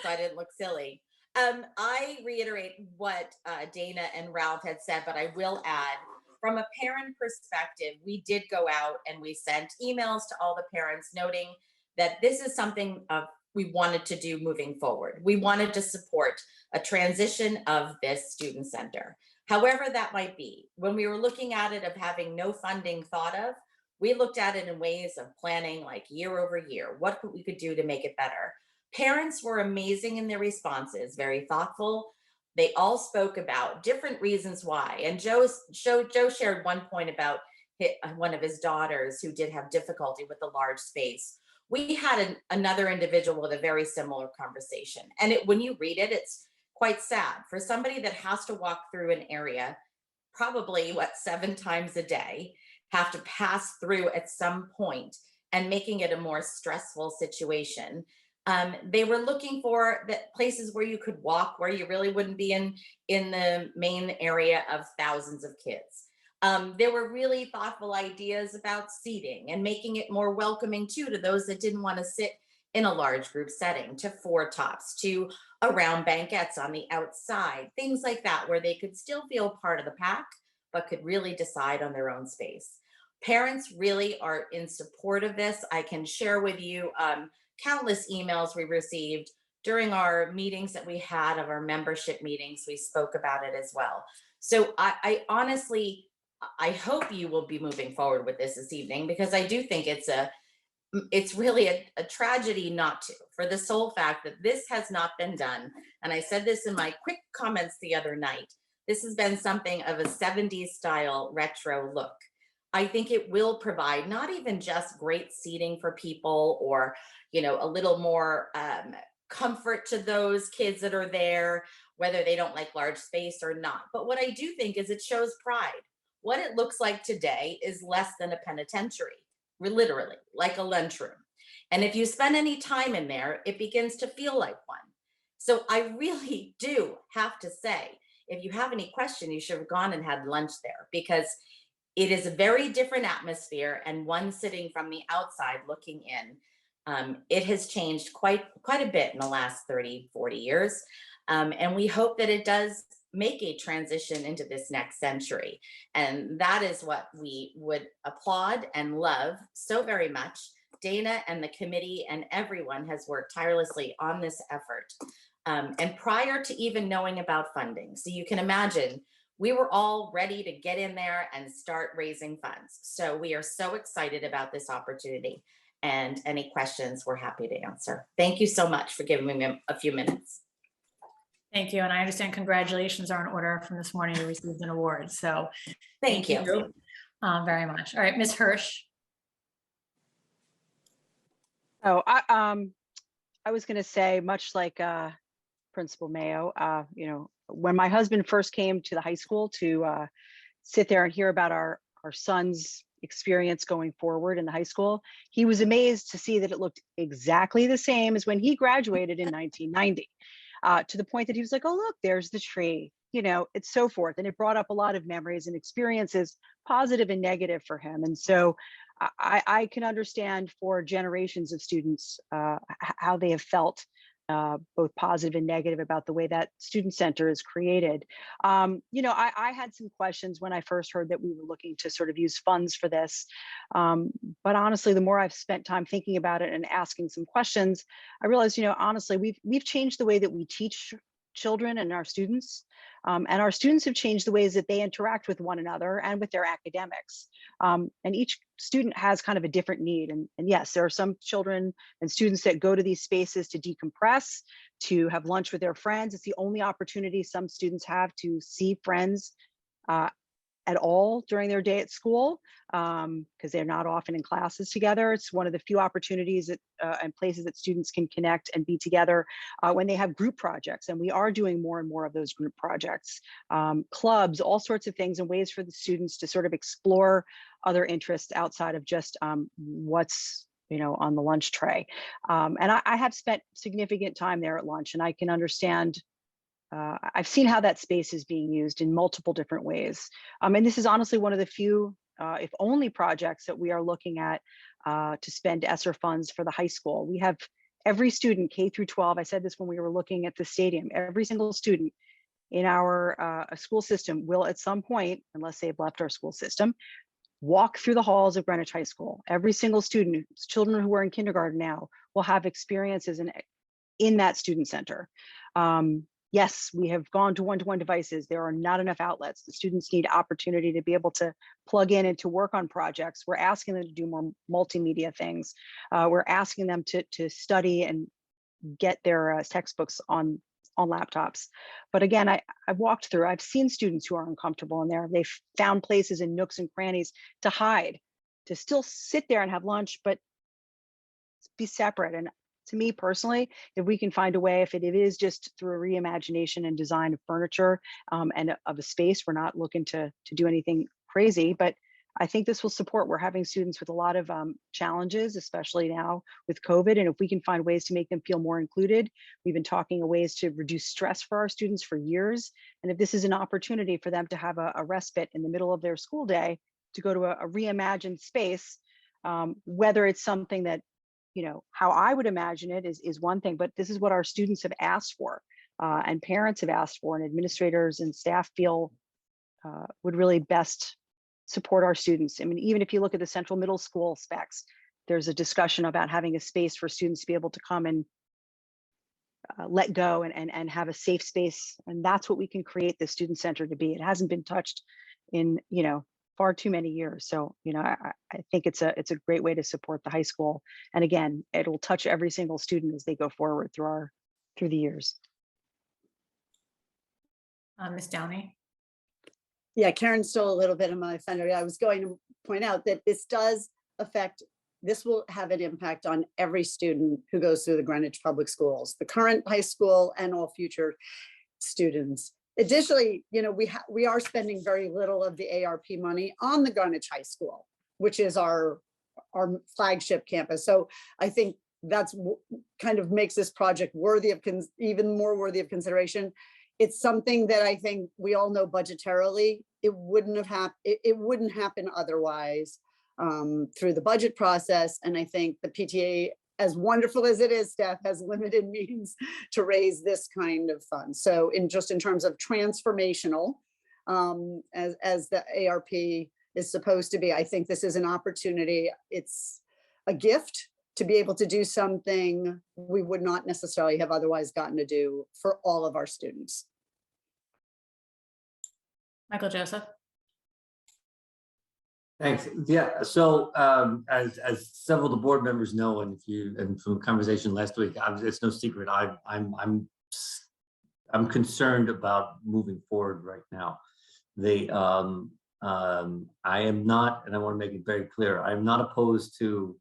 so I didn't look silly. I reiterate what Dana and Ralph had said, but I will add, from a parent perspective, we did go out and we sent emails to all the parents noting that this is something we wanted to do moving forward. We wanted to support a transition of this student center. However that might be, when we were looking at it of having no funding thought of, we looked at it in ways of planning like year over year, what we could do to make it better. Parents were amazing in their responses, very thoughtful. They all spoke about different reasons why. And Joe shared one point about one of his daughters who did have difficulty with the large space. We had another individual with a very similar conversation. And when you read it, it's quite sad for somebody that has to walk through an area, probably 7 times a day, have to pass through at some point, and making it a more stressful situation. They were looking for places where you could walk, where you really wouldn't be in the main area of thousands of kids. There were really thoughtful ideas about seating and making it more welcoming too to those that didn't want to sit in a large group setting, to 4 tops, to around banquettes on the outside, things like that, where they could still feel part of the pack, but could really decide on their own space. Parents really are in support of this. I can share with you countless emails we received during our meetings that we had of our membership meetings. We spoke about it as well. So I honestly, I hope you will be moving forward with this evening, because I do think it's really a tragedy not to, for the sole fact that this has not been done. And I said this in my quick comments the other night. This has been something of a 70s style retro look. I think it will provide not even just great seating for people, or, a little more comfort to those kids that are there, whether they don't like large space or not. But what I do think is it shows pride. What it looks like today is less than a penitentiary, literally like a lunchroom. And if you spend any time in there, it begins to feel like one. So I really do have to say, if you have any question, you should have gone and had lunch there, because it is a very different atmosphere, and one sitting from the outside looking in. It has changed quite a bit in the last 30, 40 years. And we hope that it does make a transition into this next century. And that is what we would applaud and love so very much. Dana and the committee and everyone has worked tirelessly on this effort. And prior to even knowing about funding. So you can imagine, we were all ready to get in there and start raising funds. So we are so excited about this opportunity, and any questions we're happy to answer. Thank you so much for giving me a few minutes. Thank you. And I understand congratulations are in order from this morning. You received an award. So Thank you. very much. All right, Ms. Hirsch. Oh, I was going to say, much like Principal Mayo, when my husband first came to the high school to sit there and hear about our son's experience going forward in the high school, he was amazed to see that it looked exactly the same as when he graduated in 1990, to the point that he was like, oh, look, there's the tree, it's so forth. And it brought up a lot of memories and experiences, positive and negative for him. And so I can understand for generations of students how they have felt both positive and negative about the way that student center is created. I had some questions when I first heard that we were looking to sort of use funds for this. But honestly, the more I've spent time thinking about it and asking some questions, I realized, honestly, we've changed the way that we teach children and our students. And our students have changed the ways that they interact with one another and with their academics. And each student has kind of a different need. And yes, there are some children and students that go to these spaces to decompress, to have lunch with their friends. It's the only opportunity some students have to see friends at all during their day at school, because they're not often in classes together. It's one of the few opportunities that, and places that students can connect and be together when they have group projects. And we are doing more and more of those group projects, clubs, all sorts of things, and ways for the students to sort of explore other interests outside of just what's on the lunch tray. And I have spent significant time there at lunch, and I can understand I've seen how that space is being used in multiple different ways. And this is honestly one of the few, if only, projects that we are looking at to spend ESSER funds for the high school. We have every student, K through 12, I said this when we were looking at the stadium, every single student in our school system will at some point, unless they've left our school system, walk through the halls of Greenwich High School. Every single student, children who are in kindergarten now, will have experiences in that student center. Yes, we have gone to one-to-one devices. There are not enough outlets. The students need opportunity to be able to plug in and to work on projects. We're asking them to do more multimedia things. We're asking them to study and get their textbooks on laptops. But again, I've walked through, I've seen students who are uncomfortable in there. They've found places in nooks and crannies to hide, to still sit there and have lunch, but be separate. And to me personally, if we can find a way, if it is just through a reimagination and design of furniture and of a space, we're not looking to do anything crazy, but I think this will support. We're having students with a lot of challenges, especially now with COVID. And if we can find ways to make them feel more included, we've been talking of ways to reduce stress for our students for years. And if this is an opportunity for them to have a respite in the middle of their school day, to go to a reimagined space, whether it's something that, how I would imagine it is one thing, but this is what our students have asked for and parents have asked for, and administrators and staff feel would really best support our students. I mean, even if you look at the Central Middle School specs, there's a discussion about having a space for students to be able to come and let go and have a safe space. And that's what we can create the student center to be. It hasn't been touched in, far too many years. So, I think it's a great way to support the high school. And again, it'll touch every single student as they go forward through the years. Ms. Downey. Yeah, Karen stole a little bit of my thunder. I was going to point out that this will have an impact on every student who goes through the Greenwich Public Schools, the current high school and all future students. Additionally, we are spending very little of the ARP money on the Greenwich High School, which is our flagship campus. So I think that's kind of makes this project even more worthy of consideration. It's something that I think we all know budgetarily, it wouldn't happen otherwise through the budget process. And I think the PTA, as wonderful as it is, staff has limited means to raise this kind of fund. So in terms of transformational, as the ARP is supposed to be, I think this is an opportunity. It's a gift to be able to do something we would not necessarily have otherwise gotten to do for all of our students. Michael Joseph. Thanks. Yeah. So as several of the board members know, and from the conversation last week, it's no secret. I'm concerned about moving forward right now. I am not, and I want to make it very clear, I am not opposed to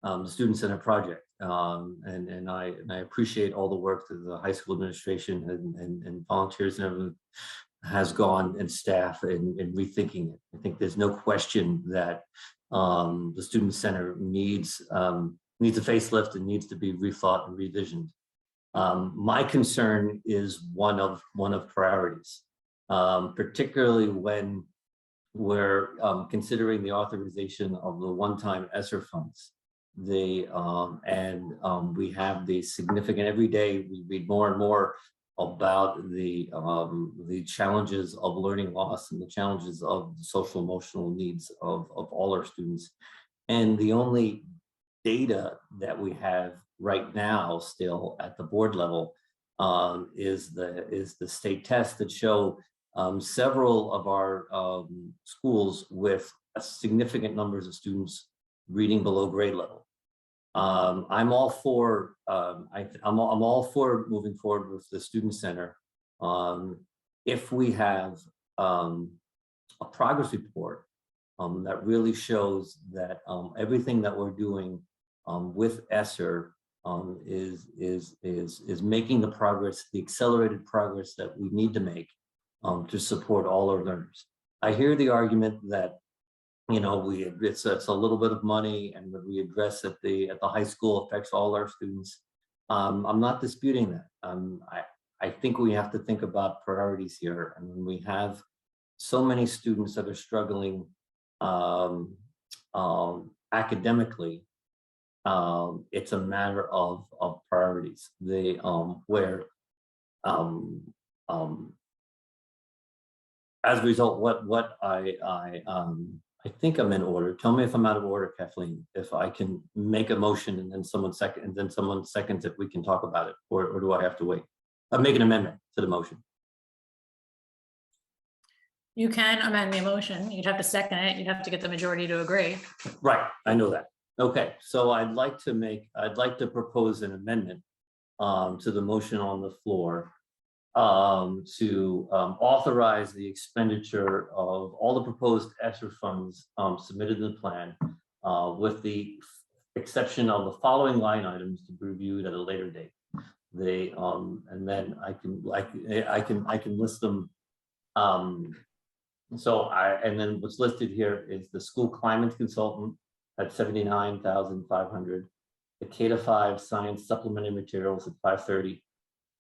the Student Center project. And I appreciate all the work that the high school administration and volunteers and everyone has gone, and staff in rethinking it. I think there's no question that the Student Center needs a facelift and needs to be rethought and revisioned. My concern is one of priorities, particularly when we're considering the authorization of the one-time ESSER funds. We have the significant, every day we read more and more about the challenges of learning loss and the challenges of the social emotional needs of all our students. And the only data that we have right now still at the board level is the state tests that show several of our schools with significant numbers of students reading below grade level. I'm all for I'm all for moving forward with the Student Center if we have a progress report that really shows that everything that we're doing with ESSER is making the progress, the accelerated progress that we need to make to support all our learners. I hear the argument that, you know, it's a little bit of money, and what we address at the high school affects all our students. I'm not disputing that. I think we have to think about priorities here, and when we have so many students that are struggling academically, it's a matter of priorities. As a result, what I think I'm in order. Tell me if I'm out of order, Kathleen. If I can make a motion and then someone seconds it, we can talk about it, or do I have to wait? I'll make an amendment to the motion. You can amend the motion. You'd have to second it. You'd have to get the majority to agree. Right, I know that. Okay, so I'd like to propose an amendment to the motion on the floor to authorize the expenditure of all the proposed ESSER funds submitted in the plan, with the exception of the following line items to be reviewed at a later date. And then I can list them. And then what's listed here is the school climate consultant at $79,500, the K-5 science supplementary materials at $530.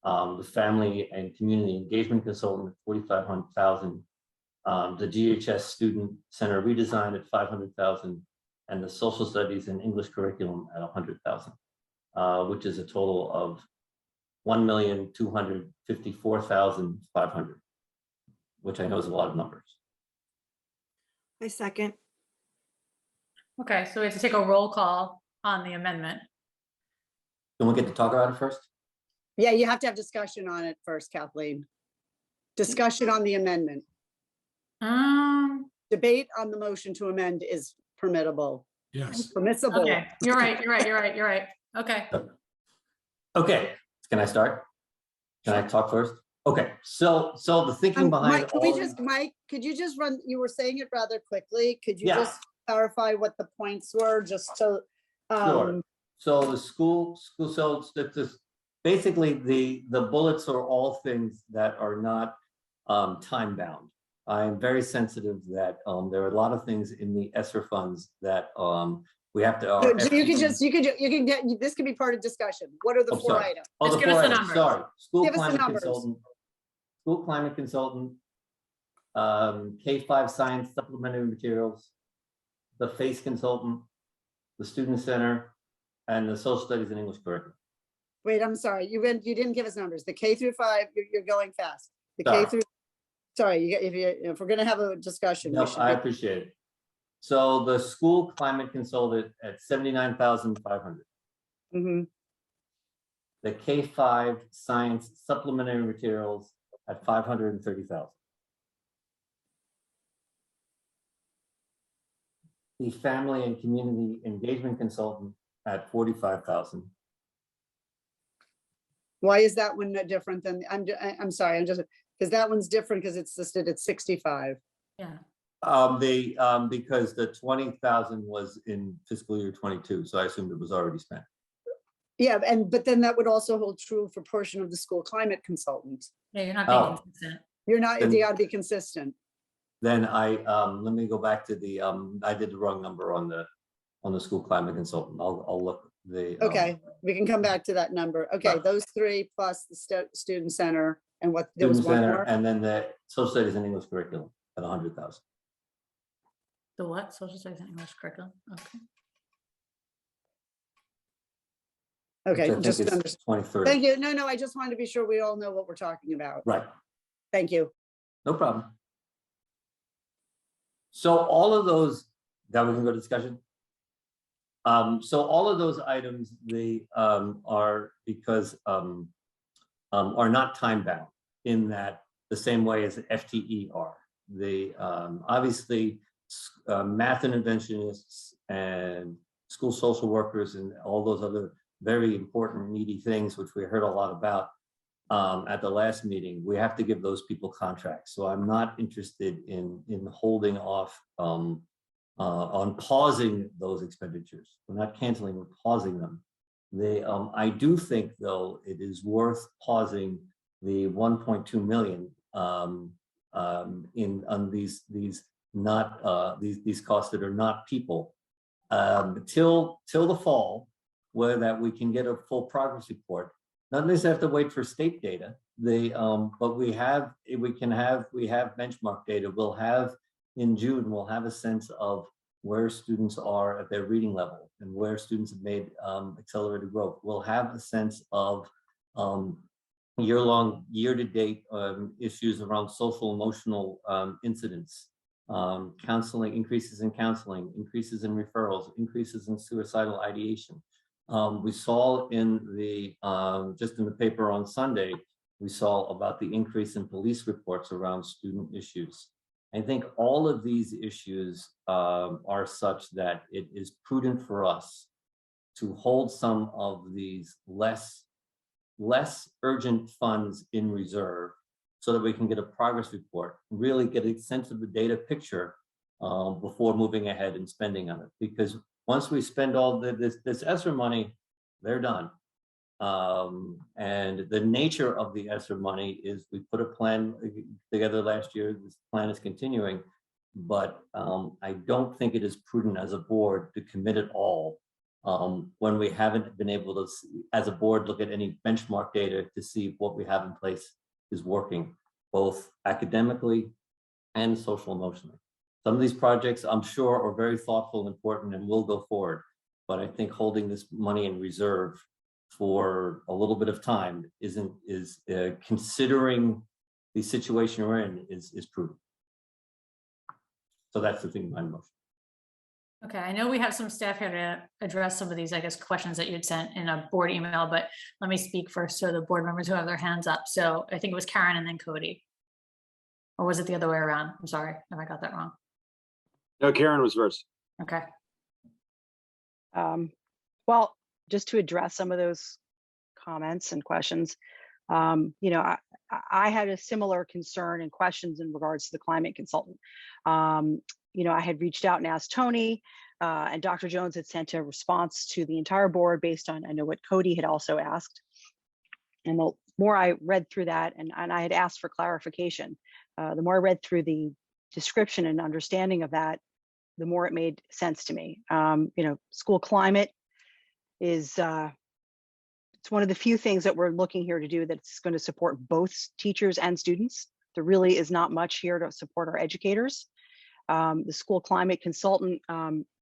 The family and community engagement consultant at $45,000, the GHS student center redesign at $500,000, and the social studies and English curriculum at $100,000, which is a total of $1,254,500, which I know is a lot of numbers. I second. Okay, so we have to take a roll call on the amendment. Don't we get to talk about it first? Yeah, you have to have discussion on it first, Kathleen. Discussion on the amendment. Debate on the motion to amend is permittable. Yes. Permissible. Okay, you're right. Okay. Okay, can I start? Can I talk first? Okay, so the thinking behind Mike, Mike, could you just run, you were saying it rather quickly. Could you Yeah. just clarify what the points were, just so? Sure. So the school, so it's basically the bullets are all things that are not time bound. I'm very sensitive that there are a lot of things in the ESSER funds that we have to. So you can get, this could be part of discussion. What are the Oh, four sorry. items? Oh, Just the give us four the items, numbers. sorry. School Give us the climate numbers. consultant. School climate consultant. K-5 science supplementary materials. The FACE consultant. The student center. And the social studies and English curriculum. Wait, I'm sorry. You didn't give us numbers. The K through 5, you're going fast. The Sorry. K through, sorry, if we're gonna have a discussion. we No, should I be- appreciate it. So the school climate consultant at $79,500. Mhm. The K-5 science supplementary materials at $530,000. The family and community engagement consultant at $45,000. Why is that one different than, I'm sorry, I'm just, because that one's different because it's listed at 65. Yeah. Because the 20,000 was in fiscal year 22, so I assumed it was already spent. Yeah, but then that would also hold true for portion of the school climate consultant. Yeah, you're not being Oh. consistent. You're not, Then- you gotta be consistent. Then let me go back to the, I did the wrong number on the school climate consultant. I'll look the. Okay, we can come back to that number. Okay, Right. those three plus the student center and what, there was Student one center, more? and then the social studies and English curriculum at 100,000. The what? Social studies and English curriculum? Okay. which I Okay, think just is understand. 2030. Thank you. No, I just wanted to be sure we all know what we're talking about. Right, Thank you. no problem. So all of those, now we can go to discussion. So all of those items, they are because are not time bound in that the same way as FTE are. They obviously math interventionists and school social workers and all those other very important meaty things, which we heard a lot about at the last meeting, we have to give those people contracts. So I'm not interested in holding off on pausing those expenditures. We're not canceling, we're pausing them. They, I do think though, it is worth pausing the 1.2 million on these costs that are not people till the fall, where that we can get a full progress report. Not necessarily have to wait for state data. But we have benchmark data. We'll have in June, we'll have a sense of where students are at their reading level and where students have made accelerated growth. We'll have a sense of year-to-date issues around social emotional incidents, counseling, increases in counseling, increases in referrals, increases in suicidal ideation. We saw in the, just in the paper on Sunday, we saw about the increase in police reports around student issues. I think all of these issues are such that it is prudent for us to hold some of these less urgent funds in reserve so that we can get a progress report, really get a sense of the data picture before moving ahead and spending on it. Because once we spend all this ESSER money, they're done. And the nature of the ESSER money is we put a plan together last year. This plan is continuing, but I don't think it is prudent as a board to commit it all when we haven't been able to, as a board, look at any benchmark data to see if what we have in place is working, both academically and social emotionally. Some of these projects, I'm sure, are very thoughtful and important and will go forward. But I think holding this money in reserve for a little bit of time is considering the situation we're in is prudent. So that's the thing behind the motion. Okay, I know we have some staff here to address some of these, I guess, questions that you'd sent in a board email, but let me speak first to the board members who have their hands up. So I think it was Karen and then Cody. Or was it the other way around? I'm sorry if I got that wrong. No, Karen was first. Okay. Well, just to address some of those comments and questions, you know, I had a similar concern and questions in regards to the climate consultant. You know, I had reached out and asked Tony, and Dr. Jones had sent a response to the entire board based on, I know what Cody had also asked. And the more I read through that, and I had asked for clarification, the more I read through the description and understanding of that, the more it made sense to me. You know, school climate is, it's one of the few things that we're looking here to do that's going to support both teachers and students. There really is not much here to support our educators. The school climate consultant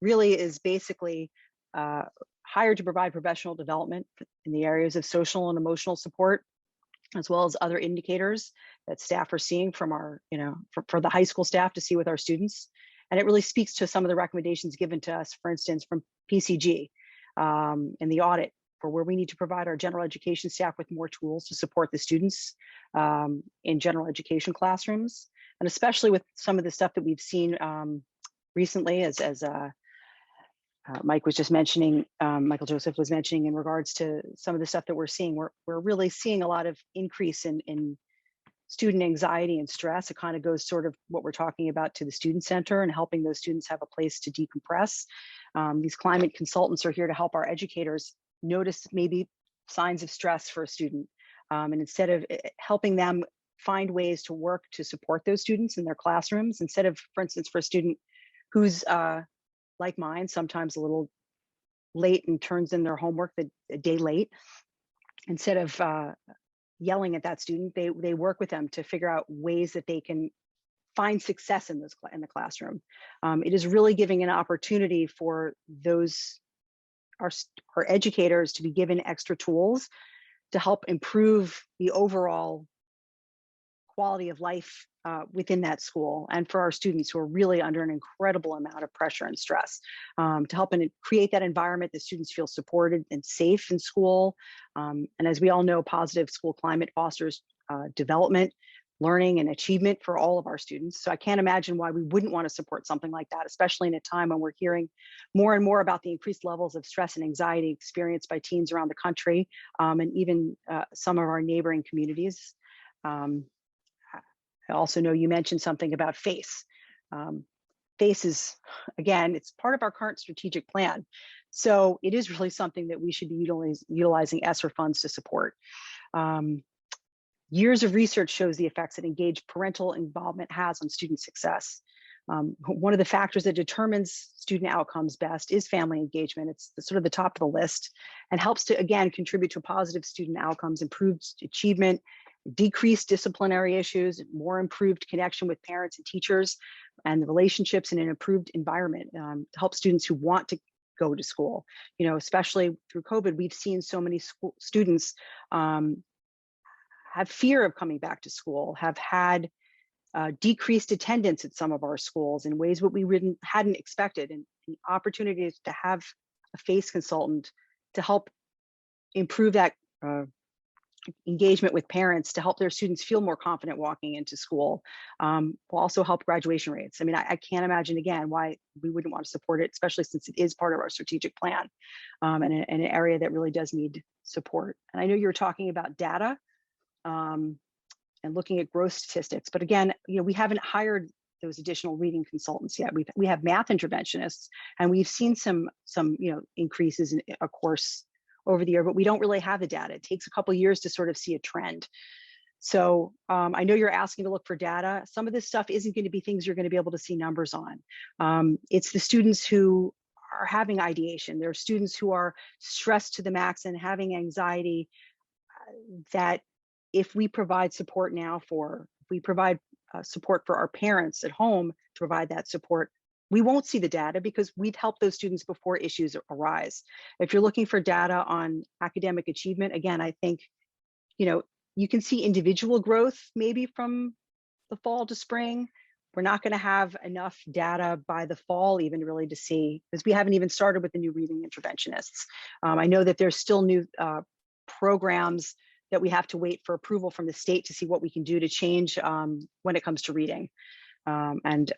really is basically hired to provide professional development in the areas of social and emotional support, as well as other indicators that staff are seeing from our, you know, for the high school staff to see with our students. And it really speaks to some of the recommendations given to us, for instance, from PCG in the audit, for where we need to provide our general education staff with more tools to support the students in general education classrooms. And especially with some of the stuff that we've seen recently, as Mike was just mentioning, Michael Joseph was mentioning in regards to some of the stuff that we're seeing, we're really seeing a lot of increase in student anxiety and stress. It kind of goes sort of what we're talking about to the student center and helping those students have a place to decompress. These climate consultants are here to help our educators notice maybe signs of stress for a student. And instead of helping them find ways to work to support those students in their classrooms, instead of, for instance, for a student who's like mine, sometimes a little late and turns in their homework a day late, instead of yelling at that student, they work with them to figure out ways that they can find success in the classroom. It is really giving an opportunity for those our educators to be given extra tools to help improve the overall quality of life within that school, and for our students who are really under an incredible amount of pressure and stress, to help and create that environment that students feel supported and safe in school. And as we all know, positive school climate fosters development, learning, and achievement for all of our students. So I can't imagine why we wouldn't want to support something like that, especially in a time when we're hearing more and more about the increased levels of stress and anxiety experienced by teens around the country, and even some of our neighboring communities. I also know you mentioned something about FACE. FACE is, again, it's part of our current strategic plan. So it is really something that we should be utilizing ESSER funds to support. Years of research shows the effects that engaged parental involvement has on student success. One of the factors that determines student outcomes best is family engagement. It's sort of the top of the list and helps to, again, contribute to positive student outcomes, improved achievement, decreased disciplinary issues, more improved connection with parents and teachers, and the relationships in an improved environment to help students who want to go to school. You know, especially through COVID, we've seen so many students have fear of coming back to school, have had decreased attendance at some of our schools in ways that we hadn't expected, and the opportunities to have a FACE consultant to help improve that engagement with parents, to help their students feel more confident walking into school, will also help graduation rates. I mean, I can't imagine, again, why we wouldn't want to support it, especially since it is part of our strategic plan, and an area that really does need support. And I know you were talking about data and looking at growth statistics, but again, you know, we haven't hired those additional reading consultants yet. We have math interventionists, and we've seen some you know, increases in a course over the year, but we don't really have the data. It takes a couple of years to sort of see a trend. So I know you're asking to look for data. Some of this stuff isn't going to be things you're going to be able to see numbers on. It's the students who are having ideation. There are students who are stressed to the max and having anxiety, that if we provide support now if we provide support for our parents at home to provide that support, we won't see the data because we've helped those students before issues arise. If you're looking for data on academic achievement, again, I think, you know, you can see individual growth maybe from the fall to spring. We're not going to have enough data by the fall even really to see, because we haven't even started with the new reading interventionists. I know that there's still new programs that we have to wait for approval from the state to see what we can do to change when it comes to reading. And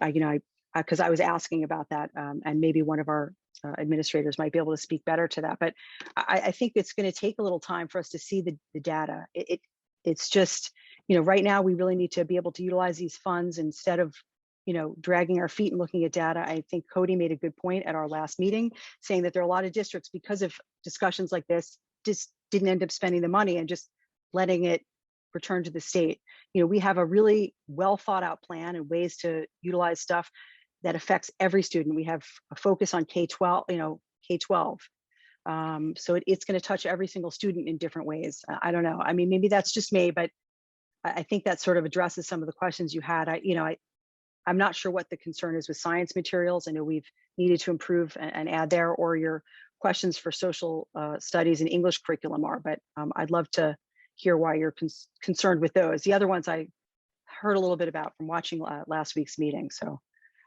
because I was asking about that, and maybe one of our administrators might be able to speak better to that. But I think it's going to take a little time for us to see the data. It's just, you know, right now we really need to be able to utilize these funds instead of, you know, dragging our feet and looking at data. I think Cody made a good point at our last meeting, saying that there are a lot of districts, because of discussions like this, just didn't end up spending the money and just letting it return to the state. You know, we have a really well thought out plan and ways to utilize stuff that affects every student. We have a focus on K-12, you know, K-12. So it's going to touch every single student in different ways. I don't know. I mean, maybe that's just me, but I think that sort of addresses some of the questions you had. I'm not sure what the concern is with science materials. I know we've needed to improve and add there, or your questions for social studies and English curriculum are, but I'd love to hear why you're concerned with those. The other ones I heard a little bit about from watching last week's meeting. So,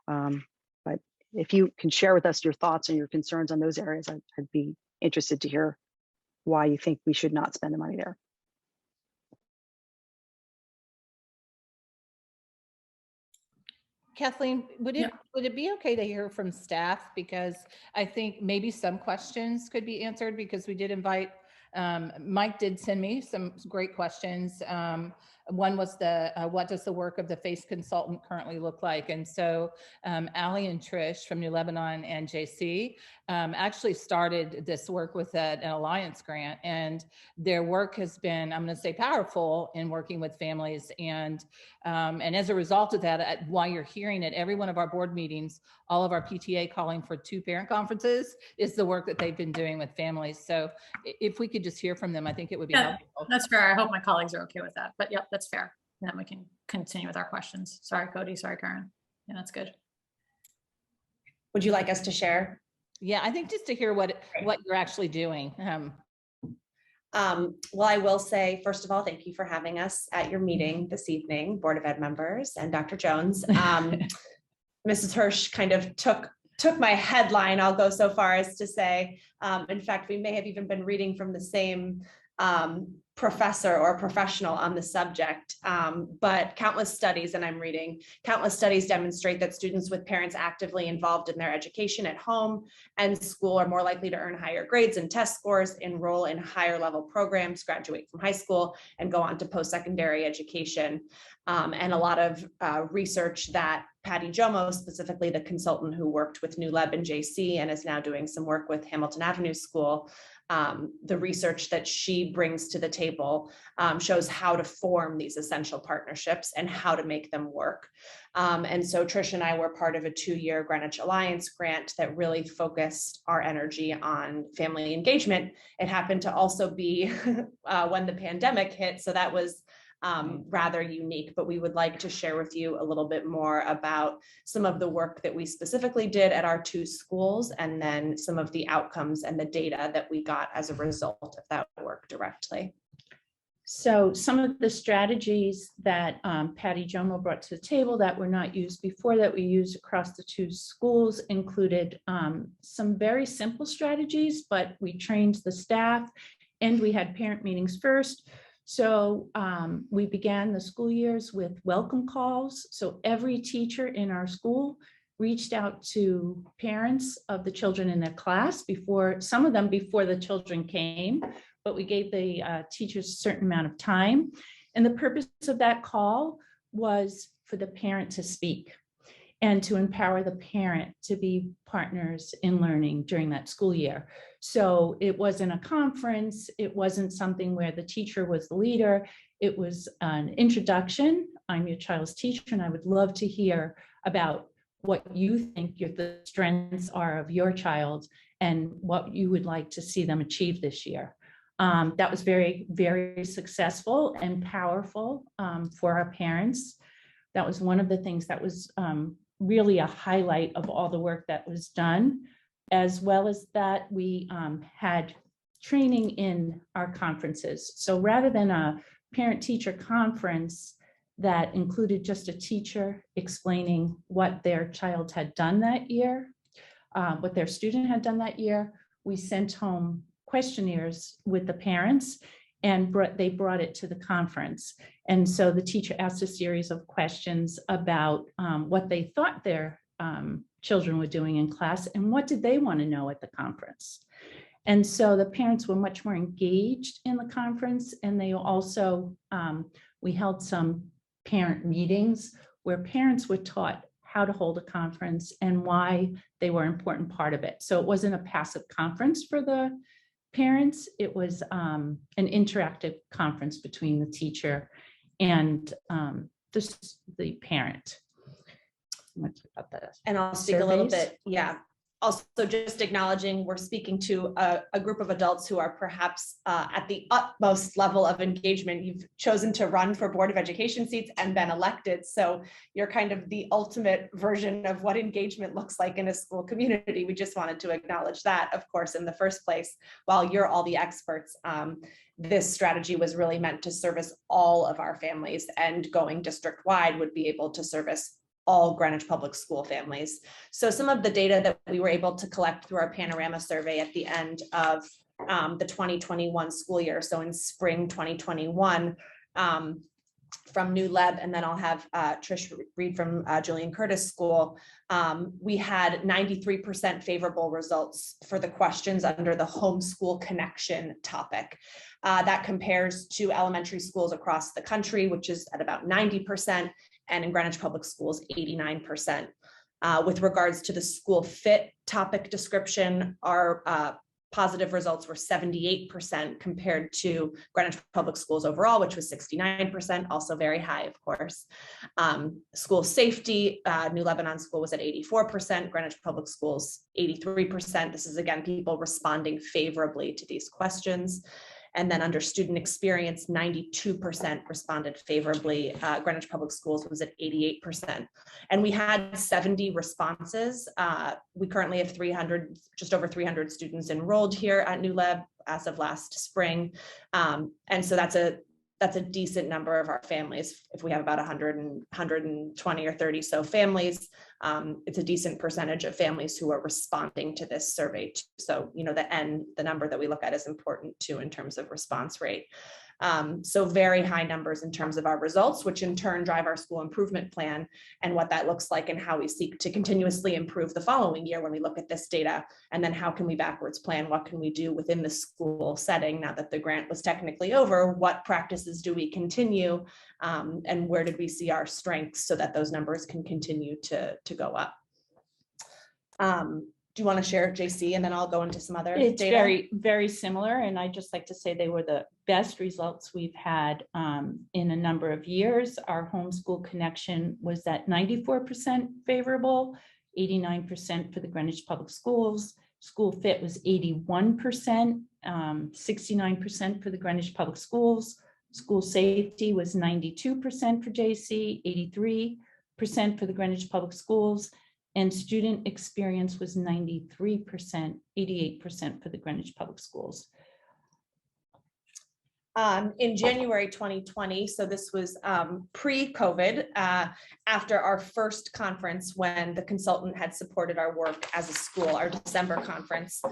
but if you can share with us your thoughts and your concerns on those areas, I'd be interested to hear why you think we should not spend the money there. Kathleen, would it be okay to hear from staff? Because I think maybe some questions could be answered, because we did invite, Mike did send me some great questions one was the, what does the work of the FACE consultant currently look like? And so Ali and Trish from New Lebanon and JC actually started this work with an Alliance grant, and their work has been, I'm going to say, powerful in working with families. And as a result of that, while you're hearing it, every one of our board meetings, all of our PTA calling for 2 parent conferences is the work that they've been doing with families. So if we could just hear from them, I think it would be Yeah, helpful. that's fair. I hope my colleagues are okay with that, but yep, that's fair. And then we can continue with our questions. Sorry, Cody. Sorry, Karen. Yeah, that's good. Would you like us to share? Yeah, I think just to hear what you're actually doing. Well, I will say, first of all, thank you for having us at your meeting this evening, Board of Ed members and Dr. Jones. Mrs. Hirsch kind of took my headline. I'll go so far as to say, in fact, we may have even been reading from the same professor or professional on the subject, but countless studies, and I'm reading, countless studies demonstrate that students with parents actively involved in their education at home and school are more likely to earn higher grades and test scores, enroll in higher level programs, graduate from high school, and go on to post-secondary education. And a lot of research that Patty Jomo, specifically the consultant who worked with New Leb and JC and is now doing some work with Hamilton Avenue School, the research that she brings to the table shows how to form these essential partnerships and how to make them work. And so Trish and I were part of a 2-year Greenwich Alliance grant that really focused our energy on family engagement. It happened to also be when the pandemic hit, so that was rather unique, but we would like to share with you a little bit more about some of the work that we specifically did at our 2 schools, and then some of the outcomes and the data that we got as a result of that work directly. So some of the strategies that Patty Jomo brought to the table that were not used before, that we used across the 2 schools, included some very simple strategies, but we trained the staff and we had parent meetings first. So we began the school years with welcome calls. So every teacher in our school reached out to parents of the children in their class before, some of them before the children came, but we gave the teachers a certain amount of time. And the purpose of that call was for the parent to speak and to empower the parent to be partners in learning during that school year. So it wasn't a conference, it wasn't something where the teacher was the leader, it was an introduction. I'm your child's teacher, and I would love to hear about what you think the strengths are of your child and what you would like to see them achieve this year. That was very, very successful and powerful for our parents. That was one of the things that was really a highlight of all the work that was done, as well as that we had training in our conferences. So rather than a parent-teacher conference that included just a teacher explaining what their child had done that year, what their student had done that year, we sent home questionnaires with the parents, and they brought it to the conference. And so the teacher asked a series of questions about what they thought their children were doing in class and what did they want to know at the conference. And so the parents were much more engaged in the conference, and they also, we held some parent meetings where parents were taught how to hold a conference and why they were an important part of it. So it wasn't a passive conference for the parents, it was an interactive conference between the teacher and the parent. And I'll speak a little Surveys? bit, yeah. Also just acknowledging we're speaking to a group of adults who are perhaps at the utmost level of engagement. You've chosen to run for Board of Education seats and been elected. So you're kind of the ultimate version of what engagement looks like in a school community. We just wanted to acknowledge that, of course, in the first place. While you're all the experts, this strategy was really meant to service all of our families, and going district-wide would be able to service all Greenwich Public School families. So some of the data that we were able to collect through our Panorama survey at the end of the 2021 school year, so in spring 2021, from New Leb, and then I'll have Trish read from Julian Curtis School. We had 93% favorable results for the questions under the homeschool connection topic. That compares to elementary schools across the country, which is at about 90%, and in Greenwich Public Schools, 89%. With regards to the school fit topic description, our positive results were 78% compared to Greenwich Public Schools overall, which was 69%, also very high, of course. School safety, New Lebanon School was at 84%, Greenwich Public Schools, 83%. This is again, people responding favorably to these questions. And then under student experience, 92% responded favorably. Greenwich Public Schools was at 88%. And we had 70 responses. We currently have 300, just over 300 students enrolled here at New Leb as of last spring. And so that's a decent number of our families. If we have about 120 or 30 so families, it's a decent percentage of families who are responding to this survey. So, you know, the number that we look at is important too in terms of response rate. So very high numbers in terms of our results, which in turn drive our school improvement plan and what that looks like and how we seek to continuously improve the following year when we look at this data. And then how can we backwards plan? What can we do within the school setting now that the grant was technically over? What practices do we continue? And where did we see our strengths so that those numbers can continue to go up? Do you want to share, JC, and then I'll go into some other It's data? very, very similar. And I just like to say they were the best results we've had in a number of years. Our homeschool connection was at 94% favorable, 89% for the Greenwich Public Schools. School fit was 81%, 69% for the Greenwich Public Schools. School safety was 92% for JC, 83% for the Greenwich Public Schools. And student experience was 93%, 88% for the Greenwich Public Schools. In January 2020, so this was pre-COVID, after our first conference when the consultant had supported our work as a school, our December conference,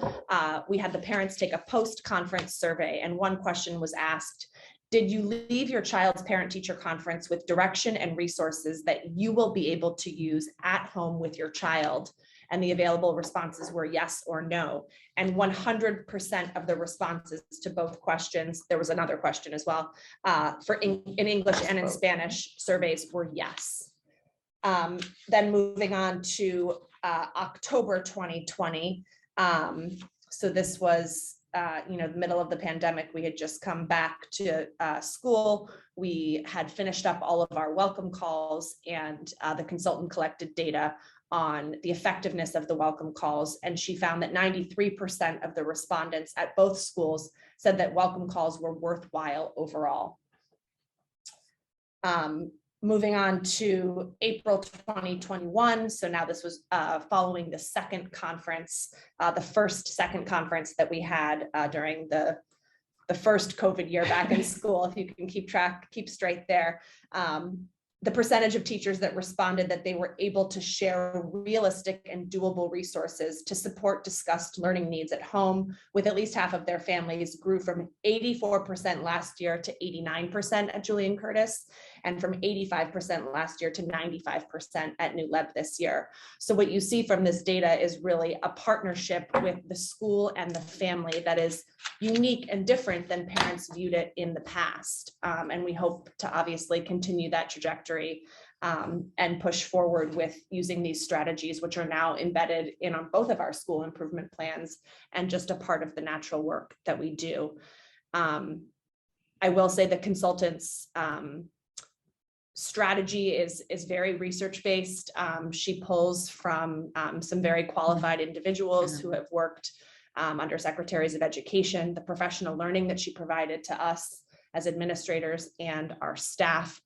we had the parents take a post-conference survey, and one question was asked: did you leave your child's parent-teacher conference with direction and resources that you will be able to use at home with your child? And the available responses were yes or no. And 100% of the responses to both questions, there was another question as well, in English and in Spanish, surveys were yes. Then moving on to October 2020. So this was the middle of the pandemic. We had just come back to school. We had finished up all of our welcome calls, and the consultant collected data on the effectiveness of the welcome calls. And she found that 93% of the respondents at both schools said that welcome calls were worthwhile overall. Moving on to April 2021. So now this was following the second conference, the second conference that we had during the first COVID year back in school, if you can keep straight there. The percentage of teachers that responded that they were able to share realistic and doable resources to support discussed learning needs at home with at least half of their families grew from 84% last year to 89% at Julian Curtis, and from 85% last year to 95% at New Leb this year. So what you see from this data is really a partnership with the school and the family that is unique and different than parents viewed it in the past. And we hope to obviously continue that trajectory and push forward with using these strategies, which are now embedded in on both of our school improvement plans and just a part of the natural work that we do. I will say the consultants' strategy is very research-based. She pulls from some very qualified individuals who have worked under secretaries of education. The professional learning that she provided to us as administrators and our staff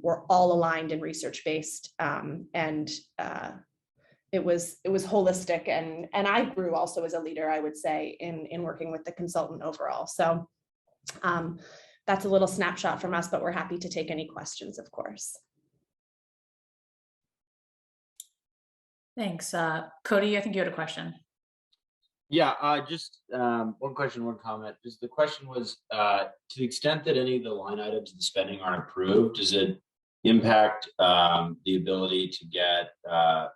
were all aligned and research-based, and it was holistic, and I grew also as a leader, I would say, in working with the consultant overall. So that's a little snapshot from us, but we're happy to take any questions, of course. Thanks. Cody, I think you had a question. Yeah, just one question, one comment. Just the question was, to the extent that any of the line items in the spending aren't approved, does it impact the ability to get,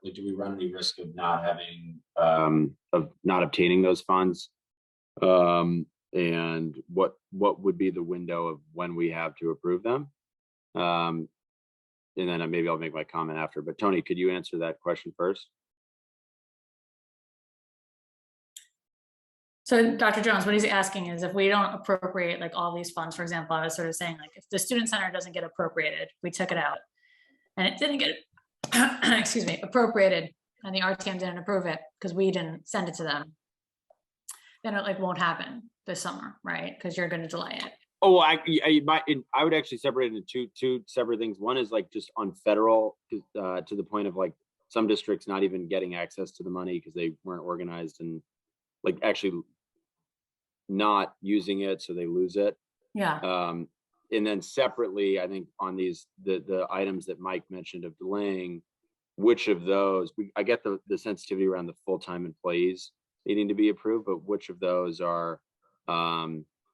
like, do we run any risk of not having, of not obtaining those funds? And what would be the window of when we have to approve them? And then maybe I'll make my comment after, but Tony, could you answer that question first? So Dr. Jones, what he's asking is if we don't appropriate like all these funds, for example, I was sort of saying like if the student center doesn't get appropriated, we took it out and it didn't get, excuse me, appropriated and the RTM didn't approve it because we didn't send it to them, then it like won't happen this summer, right? Because you're going to delay it. Oh, I would actually separate it into two separate things. One is like just on federal, to the point of like some districts not even getting access to the money because they weren't organized and like actually not using it, so they lose it. Yeah. And then separately, I think on these the items that Mike mentioned of delaying, which of those I get the sensitivity around the full-time employees needing to be approved, but which of those are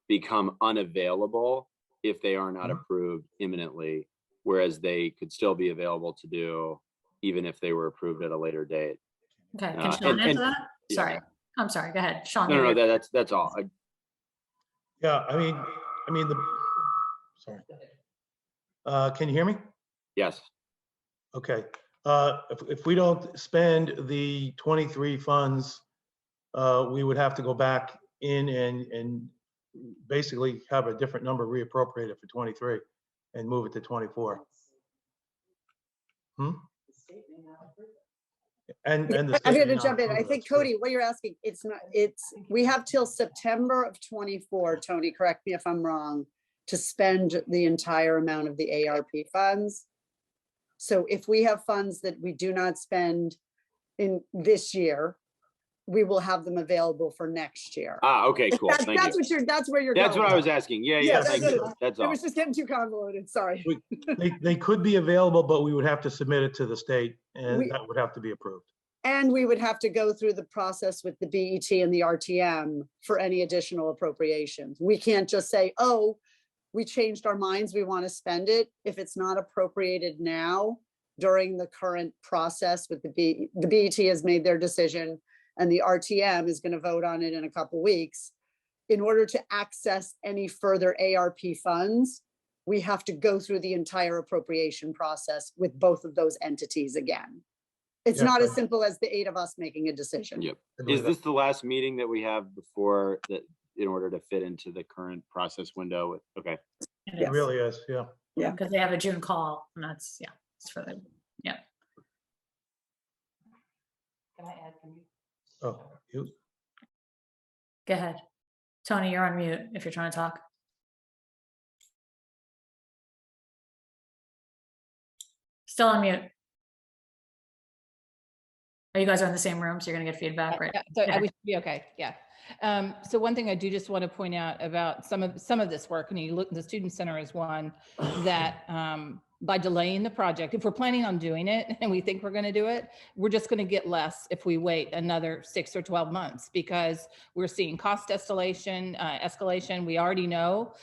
become unavailable if they are not approved imminently, whereas they could still be available to do even if they were approved at a later date. Okay, can Sean answer that? Yeah. Sorry, I'm sorry, go ahead, Sean. No, that's all. Yeah, I mean, sorry. Can you hear me? Yes. Okay. If we don't spend the 23 funds, we would have to go back in and basically have a different number reappropriated for 23 and move it to 24. And I'm going to jump in. I think Cody, what you're asking, we have till September of 24, Tony, correct me if I'm wrong, to spend the entire amount of the ARP funds. So if we have funds that we do not spend in this year, we will have them available for next year. Okay, cool. That's Thank you. That's where you're That's going. what I was asking. Yeah. Thank you. That's It all. was just getting too convoluted, sorry. they could be available, but we would have to submit it to the state and that would have to be approved. And we would have to go through the process with the BET and the RTM for any additional appropriations. We can't just say, oh, we changed our minds, we want to spend it. If it's not appropriated now during the current process with the BET has made their decision and the RTM is going to vote on it in a couple weeks. In order to access any further ARP funds, we have to go through the entire appropriation process with both of those entities again. It's not as simple as the 8 of us making a decision. Yep. Is this the last meeting that we have before that in order to fit into the current process window? Okay. It really is, yeah. Yeah, because they have a June call and that's, yeah, it's for the, yeah. Can I add? Oh, you. Go ahead. Tony, you're on mute if you're trying to talk. Still on mute. Oh, you guys are in the same room, so you're gonna get feedback, right? Yeah, so we should be okay, yeah. So one thing I do just want to point out about some of this work, and you look, the Student Center is one that by delaying the project, if we're planning on doing it and we think we're going to do it, we're just going to get less if we wait another 6 or 12 months because we're seeing cost escalation. We already know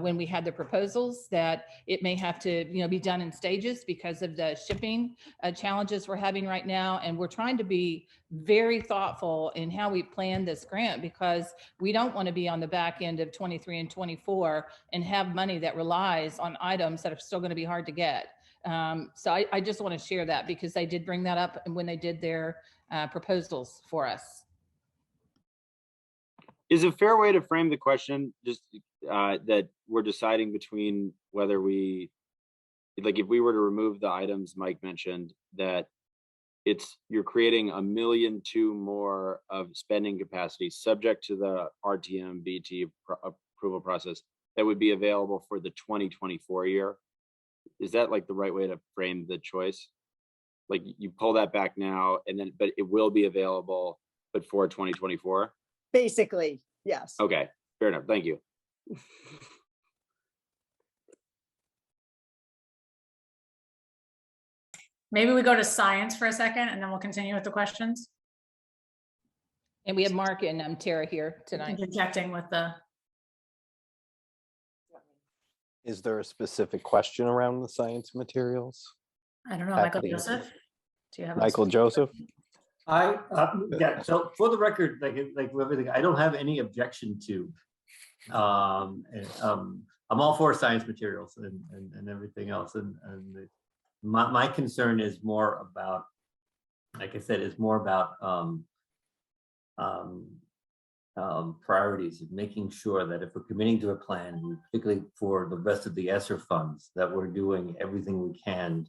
when we had the proposals that it may have to, be done in stages because of the shipping challenges we're having right now. And we're trying to be very thoughtful in how we plan this grant because we don't want to be on the back end of 23 and 24 and have money that relies on items that are still going to be hard to get. So I just want to share that because they did bring that up when they did their proposals for us. Is a fair way to frame the question just that we're deciding between whether we, like if we were to remove the items Mike mentioned, that you're creating $1.2 million more of spending capacity subject to the RTM BT approval process that would be available for the 2024 year. Is that like the right way to frame the choice? Like you pull that back now and then, but it will be available, but for 2024? Basically, yes. Okay, fair enough. Thank you. Maybe we go to science for a second and then we'll continue with the questions. And we have Mark and Tara here tonight. Interjecting with the, Is there a specific question around the science materials? I don't know, At Michael the- Joseph? Do you have? a- Michael Joseph? Yeah, so for the record, like with everything, I don't have any objection to. I'm all for science materials and everything else. My concern is more about, like I said, is more about priorities of making sure that if we're committing to a plan, particularly for the rest of the ESSER funds, that we're doing everything we can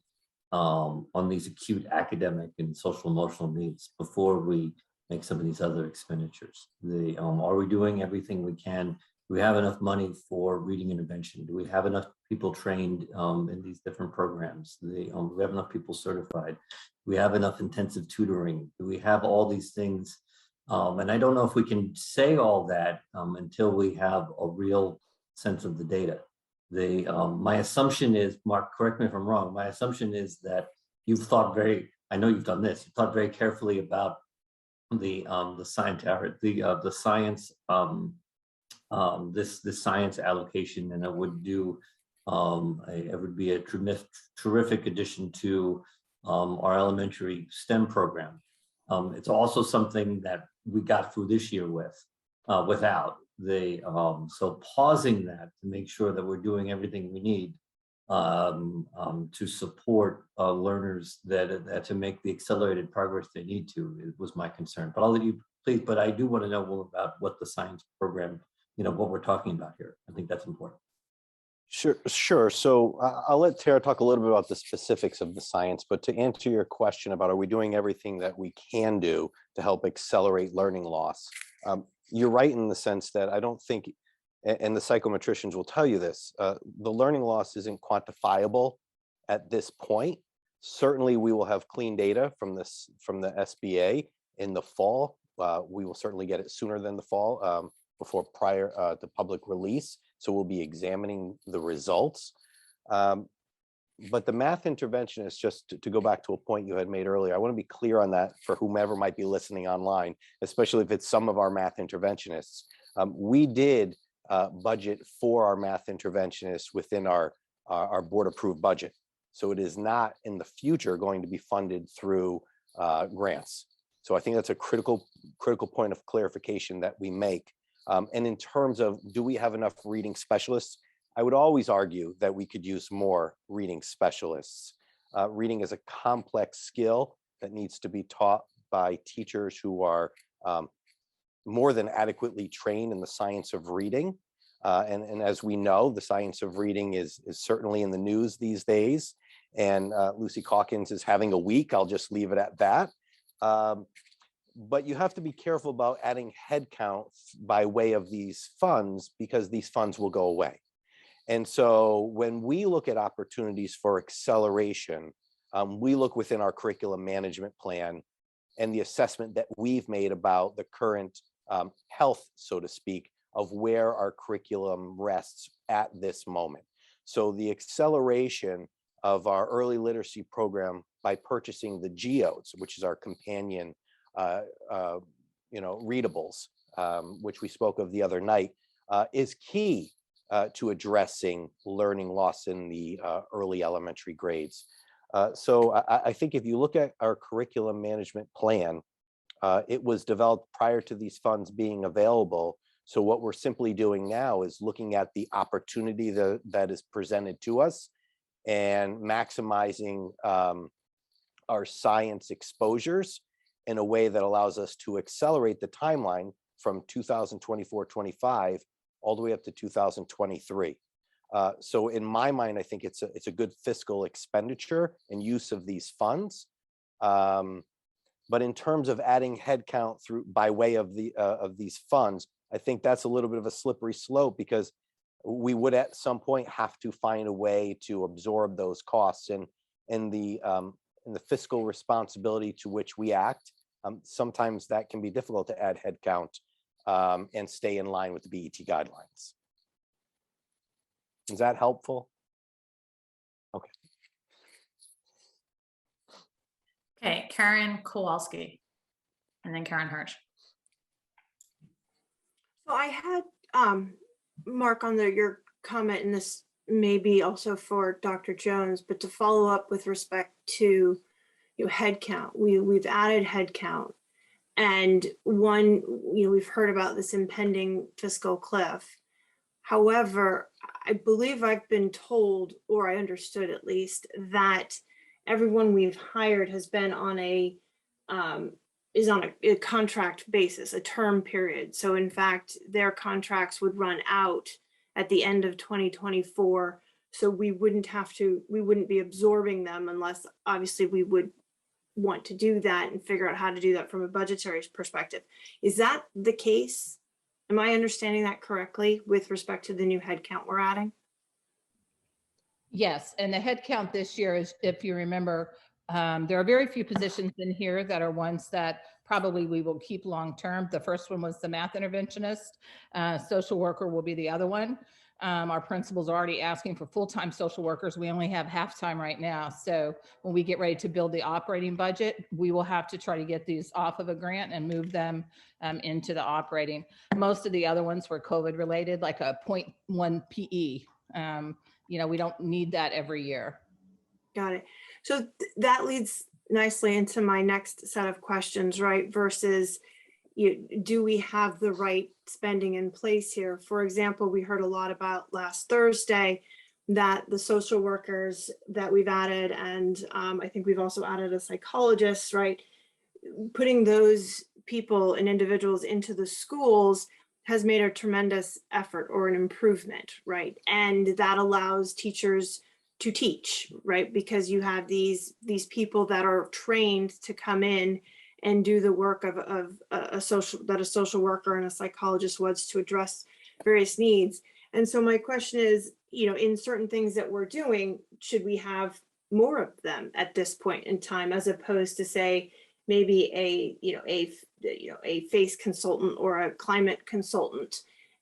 on these acute academic and social emotional needs before we make some of these other expenditures. Are we doing everything we can? Do we have enough money for reading intervention? Do we have enough people trained in these different programs? Do we have enough people certified? Do we have enough intensive tutoring? Do we have all these things? And I don't know if we can say all that until we have a real sense of the data. My assumption is, Mark, correct me if I'm wrong, my assumption is that you've thought I know you've done this, you thought very carefully about the science this science allocation, and it would be a terrific addition to our elementary STEM program. It's also something that we got through this year without. So pausing that to make sure that we're doing everything we need to support learners that to make the accelerated progress they need to, it was my concern. But I'll let you please, but I do want to know more about what the science program, what we're talking about here. I think that's important. Sure. So I'll let Tara talk a little bit about the specifics of the science, but to answer your question about are we doing everything that we can do to help accelerate learning loss? You're right in the sense that I don't think, and the psychometricians will tell you this, the learning loss isn't quantifiable at this point. Certainly we will have clean data from the SBA in the fall. We will certainly get it sooner than the fall, before prior to public release. So we'll be examining the results. But the math interventionist, just to go back to a point you had made earlier, I want to be clear on that for whomever might be listening online, especially if it's some of our math interventionists. We did budget for our math interventionists within our board approved budget. So it is not in the future going to be funded through grants. So I think that's a critical point of clarification that we make. And in terms of, do we have enough reading specialists? I would always argue that we could use more reading specialists. Reading is a complex skill that needs to be taught by teachers who are more than adequately trained in the science of reading. And as we know, the science of reading is certainly in the news these days. And Lucy Calkins is having a week. I'll just leave it at that. But you have to be careful about adding headcount by way of these funds, because these funds will go away. And so when we look at opportunities for acceleration, we look within our curriculum management plan and the assessment that we've made about the current health, so to speak, of where our curriculum rests at this moment. So the acceleration of our early literacy program by purchasing the GEOs, which is our companion readables, which we spoke of the other night, is key to addressing learning loss in the early elementary grades. So I think if you look at our curriculum management plan, it was developed prior to these funds being available. So what we're simply doing now is looking at the opportunity that is presented to us and maximizing our science exposures in a way that allows us to accelerate the timeline from 2024-25 all the way up to 2023. So in my mind, I think it's a good fiscal expenditure and use of these funds. But in terms of adding headcount by way of these funds, I think that's a little bit of a slippery slope, because we would at some point have to find a way to absorb those costs. And in the fiscal responsibility to which we act, sometimes that can be difficult to add headcount and stay in line with the BET guidelines. Is that helpful? Okay. Okay, Karen Kowalski, and then Karen Hirsch. I had, Mark, on your comment, and this may be also for Dr. Jones, but to follow up with respect to head count, we've added head count. And one, we've heard about this impending fiscal cliff. However, I believe I've been told, or I understood at least, that everyone we've hired has been on is on a contract basis, a term period. So in fact, their contracts would run out at the end of 2024. So we wouldn't be absorbing them unless obviously we would want to do that and figure out how to do that from a budgetary perspective. Is that the case? Am I understanding that correctly with respect to the new headcount we're adding? Yes, and the head count this year is, if you remember, there are very few positions in here that are ones that probably we will keep long-term. The first one was the math interventionist. Social worker will be the other one. Our principal's already asking for full-time social workers. We only have half-time right now. So when we get ready to build the operating budget, we will have to try to get these off of a grant and move them into the operating. Most of the other ones were COVID related, like a 0.1 PE. We don't need that every year. Got it. So that leads nicely into my next set of questions, right? Versus, do we have the right spending in place here? For example, we heard a lot about last Thursday that the social workers that we've added, and I think we've also added a psychologist, right? Putting those people and individuals into the schools has made a tremendous effort or an improvement, right? And that allows teachers to teach, right? Because you have these people that are trained to come in and do the work of a social worker and a psychologist was to address various needs. And so my question is, in certain things that we're doing, should we have more of them at this point in time, as opposed to say maybe a FACE consultant or a climate consultant?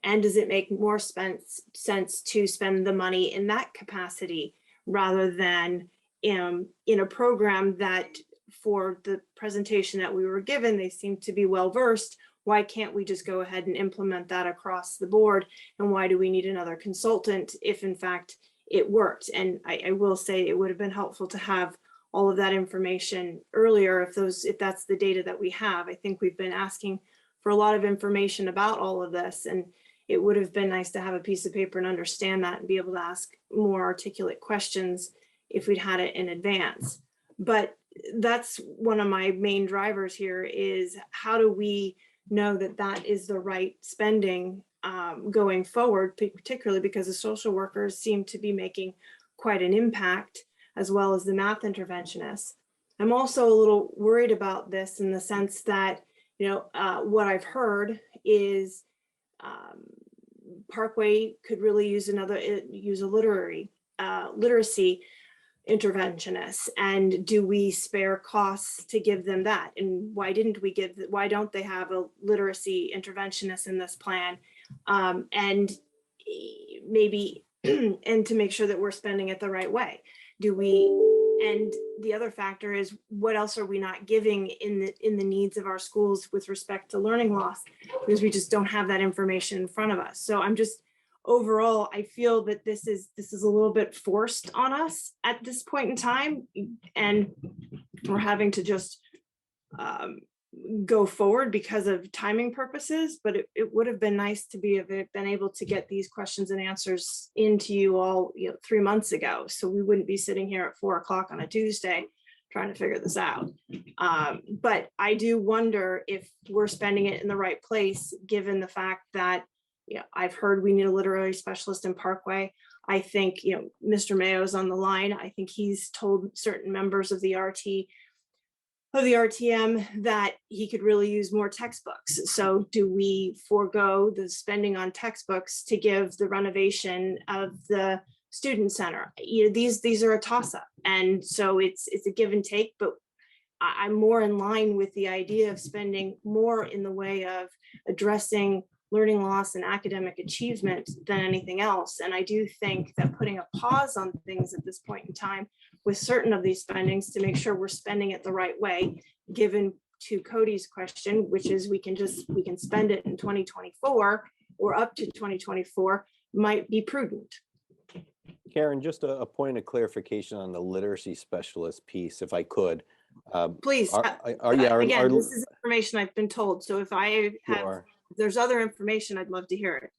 And does it make more sense to spend the money in that capacity rather than in a program that, for the presentation that we were given, they seem to be well versed? Why can't we just go ahead and implement that across the board? And why do we need another consultant if in fact it worked? And I will say it would have been helpful to have all of that information earlier if that's the data that we have. I think we've been asking for a lot of information about all of this, and it would have been nice to have a piece of paper and understand that and be able to ask more articulate questions if we'd had it in advance. But that's one of my main drivers here, is how do we know that that is the right spending going forward, particularly because the social workers seem to be making quite an impact, as well as the math interventionists. I'm also a little worried about this in the sense that, what I've heard is Parkway could really use a literacy interventionists. And do we spare costs to give them that? And why don't they have a literacy interventionist in this plan? And maybe, and to make sure that we're spending it the right way. And the other factor is, what else are we not giving in the needs of our schools with respect to learning loss? Because we just don't have that information in front of us. So I'm just, overall, I feel that this is a little bit forced on us at this point in time, and we're having to just go forward because of timing purposes. But it would have been nice to been able to get these questions and answers into you all 3 months ago, so we wouldn't be sitting here at 4 o'clock on a Tuesday trying to figure this out. But I do wonder if we're spending it in the right place, given the fact that I've heard we need a literary specialist in Parkway. I think Mr. Mayo's on the line. I think he's told certain members of the RTM that he could really use more textbooks. So do we forego the spending on textbooks to give the renovation of the student center? These are a toss-up, and so it's a give and take. But I'm more in line with the idea of spending more in the way of addressing learning loss and academic achievement than anything else. And I do think that putting a pause on things at this point in time with certain of these spendings to make sure we're spending it the right way, given to Cody's question, which is we can spend it in 2024 or up to 2024 might be prudent. Karen, just a point of clarification on the literacy specialist piece, if I could. Please, again, this is information I've been told, so if I have, Sure. if there's other information, I'd love to hear it.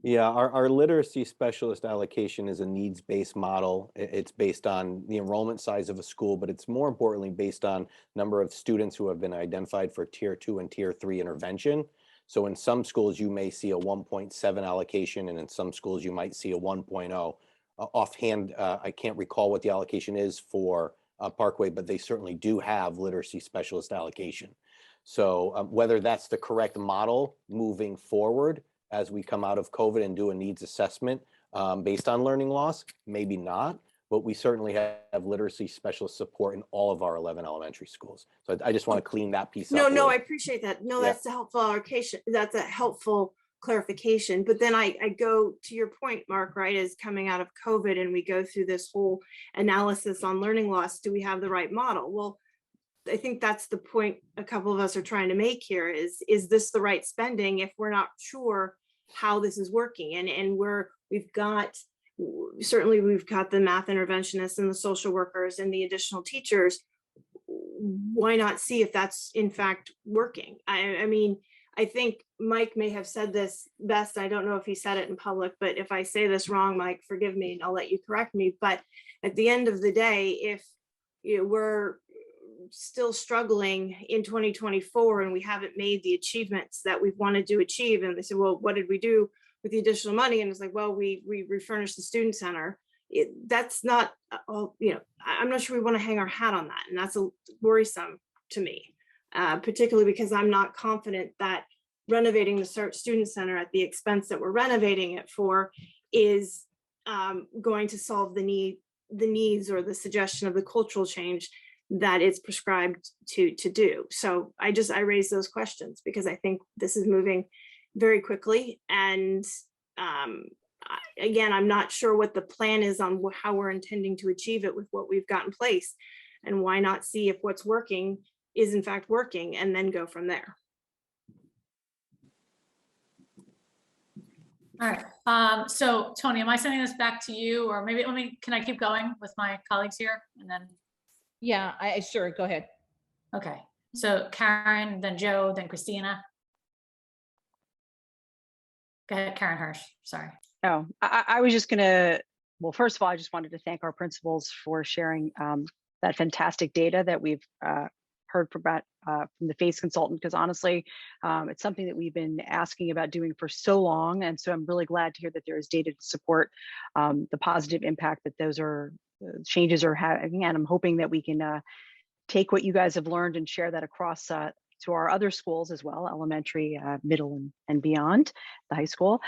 Yeah, our literacy specialist allocation is a needs-based model. It's based on the enrollment size of a school, but it's more importantly based on number of students who have been identified for tier 2 and tier 3 intervention. So in some schools, you may see a 1.7 allocation, and in some schools, you might see a 1.0. Offhand, I can't recall what the allocation is for Parkway, but they certainly do have literacy specialist allocation. So whether that's the correct model moving forward as we come out of COVID and do a needs assessment based on learning loss, maybe not, but we certainly have literacy specialist support in all of our 11 elementary schools. So I just want to clean that piece up. No, I appreciate that. No, Yeah. that's a helpful allocation. That's a helpful clarification. But then I go to your point, Mark, right, is coming out of COVID and we go through this whole analysis on learning loss. Do we have the right model? Well, I think that's the point a couple of us are trying to make here is this the right spending if we're not sure how this is working? And we've got the math interventionists and the social workers and the additional teachers. Why not see if that's in fact working? I mean, I think Mike may have said this best. I don't know if he said it in public, but if I say this wrong, Mike, forgive me and I'll let you correct me. But at the end of the day, if we're still struggling in 2024 and we haven't made the achievements that we've wanted to achieve, and they said, well, what did we do with the additional money? And it's like, well, we refurnished the student center. That's not, I'm not sure we want to hang our hat on that. And that's worrisome to me, particularly because I'm not confident that renovating the student center at the expense that we're renovating it for is going to solve the needs or the suggestion of the cultural change that it's prescribed to do. So I raise those questions because I think this is moving very quickly. And again, I'm not sure what the plan is on how we're intending to achieve it with what we've got in place. And why not see if what's working is in fact working and then go from there. All right. So Tony, am I sending this back to you, or maybe can I keep going with my colleagues here and then? Yeah, sure, go ahead. Okay, so Karen, then Joe, then Christina. Go ahead, Karen Hirsch, sorry. Oh, I was just gonna, well, first of all, I just wanted to thank our principals for sharing that fantastic data that we've heard from the FACE consultant, because honestly, it's something that we've been asking about doing for so long. And so I'm really glad to hear that there is data to support the positive impact that those changes are having. And I'm hoping that we can take what you guys have learned and share that across to our other schools as well, elementary, middle, and beyond the high school.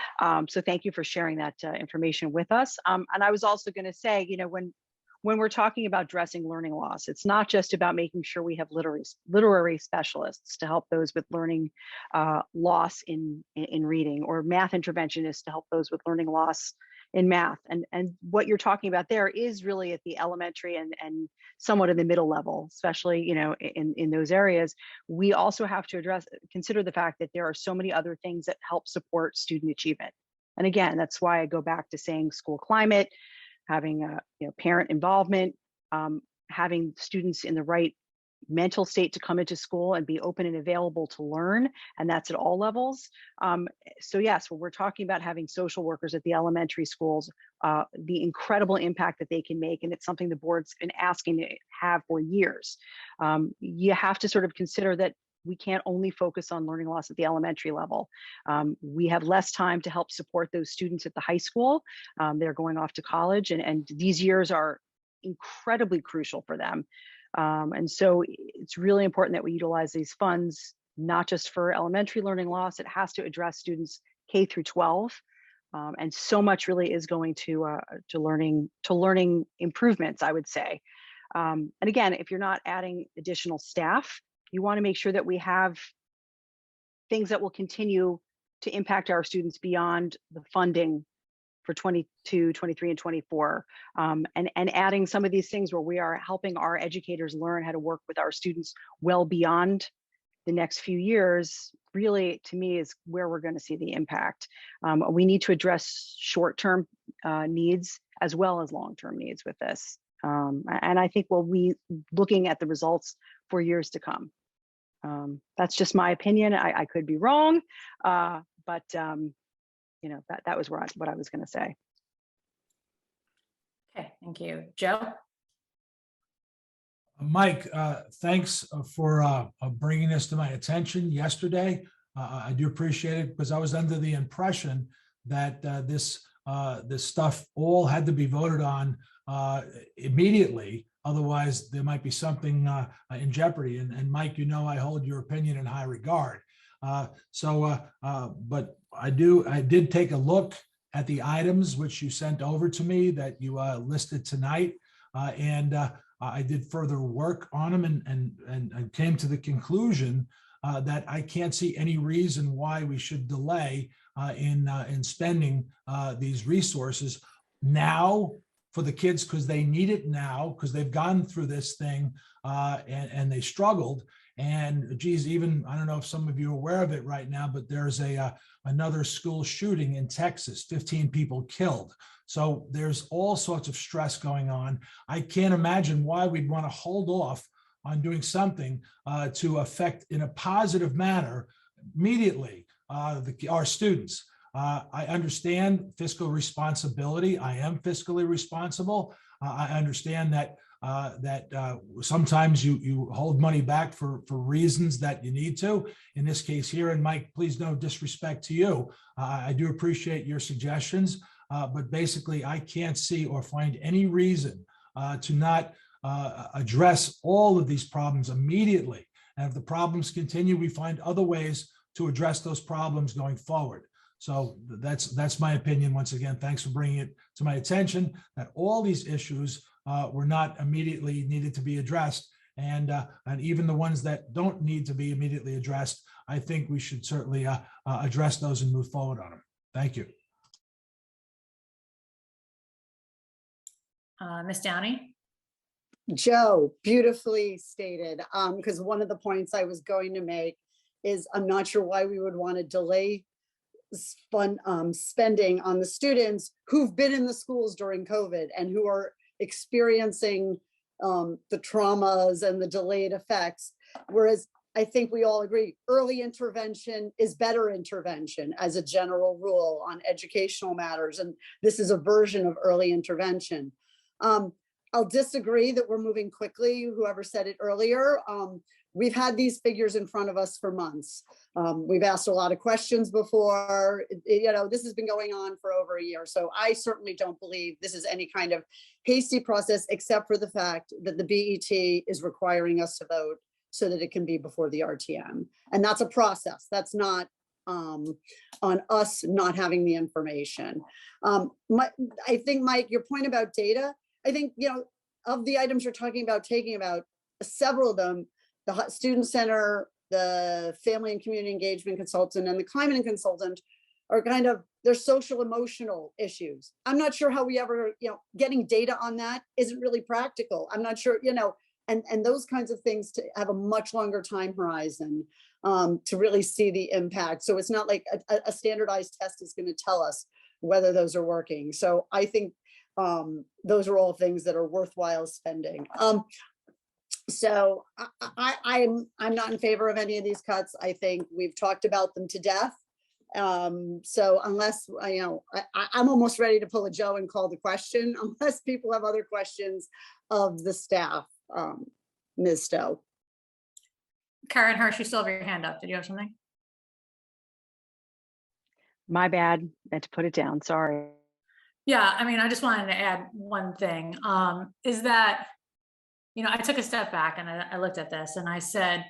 So thank you for sharing that information with us. And I was also going to say, when we're talking about addressing learning loss, it's not just about making sure we have literary specialists to help those with learning loss in reading, or math interventionists to help those with learning loss in math. And what you're talking about there is really at the elementary and somewhat in the middle level, especially, in those areas. We also have to consider the fact that there are so many other things that help support student achievement. And again, that's why I go back to saying school climate, having parent involvement, having students in the right mental state to come into school and be open and available to learn, and that's at all levels. So yes, when we're talking about having social workers at the elementary schools, the incredible impact that they can make, and it's something the board's been asking to have for years. You have to sort of consider that we can't only focus on learning loss at the elementary level. We have less time to help support those students at the high school. They're going off to college, and these years are incredibly crucial for them. And so it's really important that we utilize these funds, not just for elementary learning loss. It has to address students K through 12. And so much really is going to learning improvements, I would say. And again, if you're not adding additional staff, you want to make sure that we have things that will continue to impact our students beyond the funding for 22, 23, and 24. And adding some of these things where we are helping our educators learn how to work with our students well beyond the next few years really, to me, is where we're going to see the impact. We need to address short-term needs as well as long-term needs with this. And I think we'll be looking at the results for years to come. That's just my opinion. I could be wrong, but you know, that was what I was going to say. Okay, thank you. Joe? Mike, thanks for bringing this to my attention yesterday. I do appreciate it because I was under the impression that this stuff all had to be voted on immediately. Otherwise, there might be something in jeopardy. And Mike, you know, I hold your opinion in high regard. But I did take a look at the items which you sent over to me that you listed tonight, and I did further work on them and came to the conclusion that I can't see any reason why we should delay in spending these resources now for the kids, because they need it now, because they've gone through this thing and they struggled. And geez, even, I don't know if some of you are aware of it right now, but there's another school shooting in Texas, 15 people killed. So there's all sorts of stress going on. I can't imagine why we'd want to hold off on doing something to affect in a positive manner immediately our students. I understand fiscal responsibility. I am fiscally responsible. I understand that sometimes you hold money back for reasons that you need to. In this case here, and Mike, please no disrespect to you. I do appreciate your suggestions, but basically I can't see or find any reason to not address all of these problems immediately. And if the problems continue, we find other ways to address those problems going forward. So that's my opinion. Once again, thanks for bringing it to my attention that all these issues were not immediately needed to be addressed. And even the ones that don't need to be immediately addressed, I think we should certainly address those and move forward on them. Thank you. Ms. Downey? Joe, beautifully stated. Because one of the points I was going to make is I'm not sure why we would want to delay spending on the students who've been in the schools during COVID and who are experiencing the traumas and the delayed effects. Whereas I think we all agree early intervention is better intervention as a general rule on educational matters. And this is a version of early intervention. I'll disagree that we're moving quickly, whoever said it earlier. We've had these figures in front of us for months. We've asked a lot of questions before. This has been going on for over a year. So I certainly don't believe this is any kind of hasty process, except for the fact that the BET is requiring us to vote so that it can be before the RTM. And that's a process. That's not on us not having the information. I think, Mike, your point about data, I think, of the items you're talking about, taking about several of them, the student center, the family and community engagement consultant, and the climate consultant are kind of, they're social emotional issues. I'm not sure how we ever, getting data on that isn't really practical. I'm not sure, and those kinds of things to have a much longer time horizon to really see the impact. So it's not like a standardized test is going to tell us whether those are working. So I think those are all things that are worthwhile spending. So I'm not in favor of any of these cuts. I think we've talked about them to death. So unless, I'm almost ready to pull a Joe and call the question, unless people have other questions of the staff, Ms. Stowe. Karen Hirsch, you still have your hand up. Did you have something? My bad, meant to put it down, sorry. Yeah, I just wanted to add one thing, is that, I took a step back and I looked at this and I said,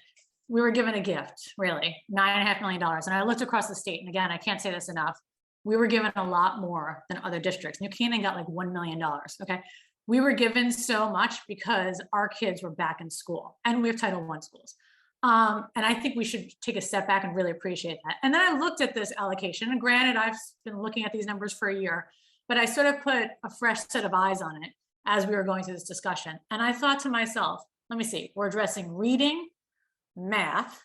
we were given a gift, really, $9.5 million. And I looked across the state, and again, I can't say this enough, we were given a lot more than other districts. New Canaan got like $1 million, okay? We were given so much because our kids were back in school and we have Title I schools. And I think we should take a step back and really appreciate that. And then I looked at this allocation, and granted, I've been looking at these numbers for a year, but I sort of put a fresh set of eyes on it as we were going through this discussion. And I thought to myself, let me see, we're addressing reading, math,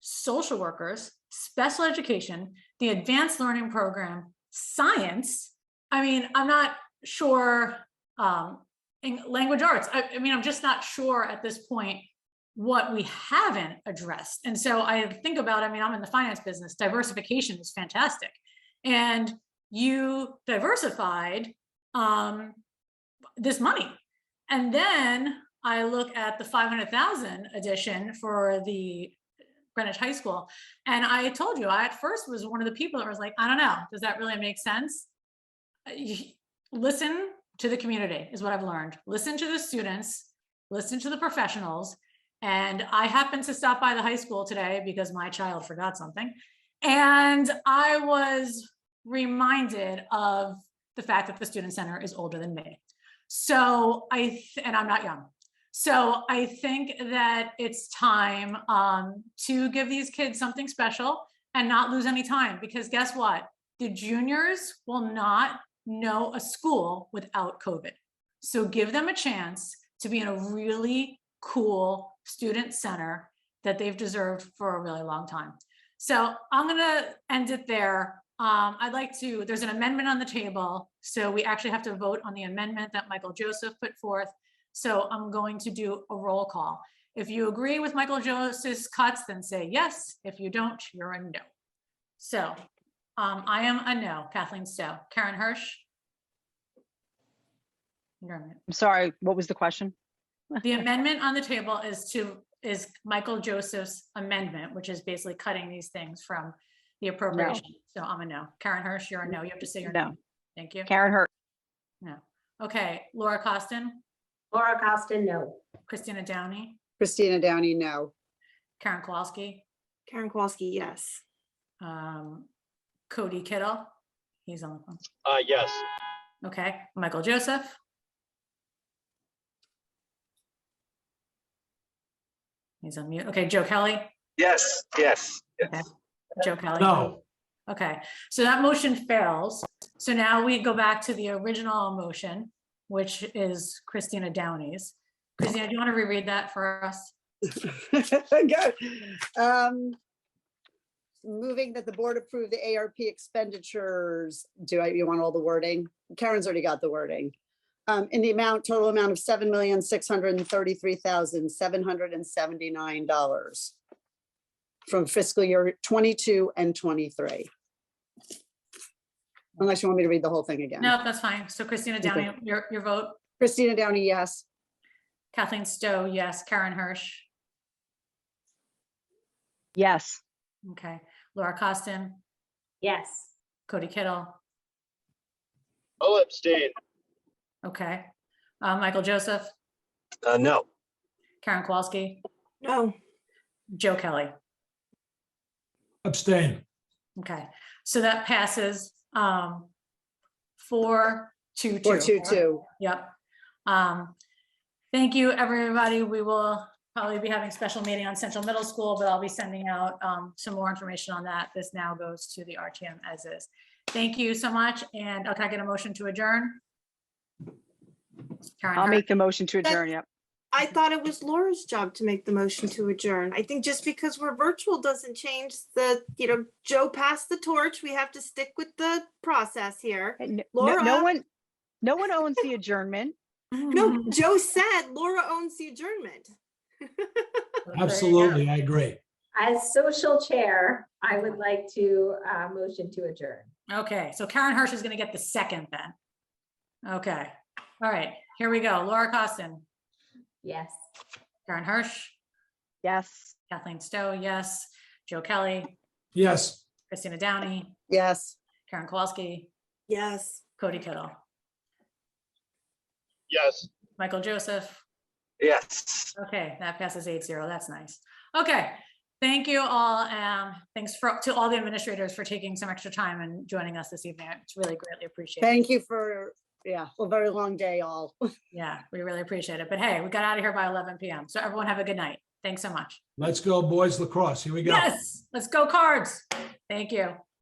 social workers, special education, the advanced learning program, science. I mean, I'm not sure, in language arts. I mean, I'm just not sure at this point what we haven't addressed. And so I think about, I mean, I'm in the finance business, diversification is fantastic. And you diversified this money. And then I look at the 500,000 addition for the Greenwich High School. And I told you, I at first was one of the people that was like, I don't know, does that really make sense? Listen to the community is what I've learned. Listen to the students, listen to the professionals. And I happened to stop by the high school today because my child forgot something. And I was reminded of the fact that the student center is older than me. So and I'm not young. So I think that it's time to give these kids something special and not lose any time, because guess what? The juniors will not know a school without COVID. So give them a chance to be in a really cool student center that they've deserved for a really long time. So I'm gonna end it there. There's an amendment on the table. So we actually have to vote on the amendment that Michael Joseph put forth. So I'm going to do a roll call. If you agree with Michael Joseph's cuts, then say yes. If you don't, you're a no. So I am a no. Kathleen Stowe. Karen Hirsch? I'm sorry, what was the question? The amendment on the table is Michael Joseph's amendment, which is basically cutting these things from the appropriation. So I'm a no. Karen Hirsch, you're a no. You have to say your no. Thank you. Karen Hirsch. No. Okay. Laura Costin? Laura Costin, no. Christina Downey? Christina Downey, no. Karen Kowalski? Karen Kowalski, yes. Cody Kittle? He's on the phone. Yes. Okay. Michael Joseph? He's on mute. Okay. Joe Kelly? Yes. Yes. Okay. Joe Kelly? No. Okay, so that motion fails. So now we go back to the original motion, which is Christina Downey's. Christina, do you want to reread that for us? Good. Moving that the board approve the ARP expenditures. You want all the wording? Karen's already got the wording. In the total amount of $7,633,779 from fiscal year 22 and 23. Unless you want me to read the whole thing again. No, that's fine. So Christina Downey, Okay. your vote? Christina Downey, yes. Kathleen Stowe, yes. Karen Hirsch? Yes. Okay. Laura Costin? Yes. Cody Kittle? I'll abstain. Okay. Michael Joseph? No. Karen Kowalski? No. Joe Kelly? Abstain. Okay, so that passes 4-2-2. 4-2-2. Yep. Thank you, everybody. We will probably be having a special meeting on Central Middle School, but I'll be sending out some more information on that. This now goes to the RTM as is. Thank you so much. And can I get a motion to adjourn? Karen I'll Hirsch? make the motion to adjourn, yep. I thought it was Laura's job to make the motion to adjourn. I think just because we're virtual doesn't change Joe passed the torch. We have to stick with the process here. Laura. No one owns the adjournment. No, Joe said Laura owns the adjournment. Absolutely, I agree. As social chair, I would like to motion to adjourn. Okay, so Karen Hirsch is going to get the second then. Okay, all right, here we go. Laura Costin? Yes. Karen Hirsch? Yes. Kathleen Stowe, yes. Joe Kelly? Yes. Christina Downey? Yes. Karen Kowalski? Yes. Cody Kittle? Yes. Michael Joseph? Yes. Okay, that passes 8-0. That's nice. Okay, thank you all. Thanks to all the administrators for taking some extra time and joining us this evening. It's really greatly appreciated. Thank you for, a very long day all. Yeah, we really appreciate it. But hey, we got out of here by 11 p.m. So everyone have a good night. Thanks so much. Let's go, boys lacrosse. Here we go. Yes, let's go Cards. Thank you.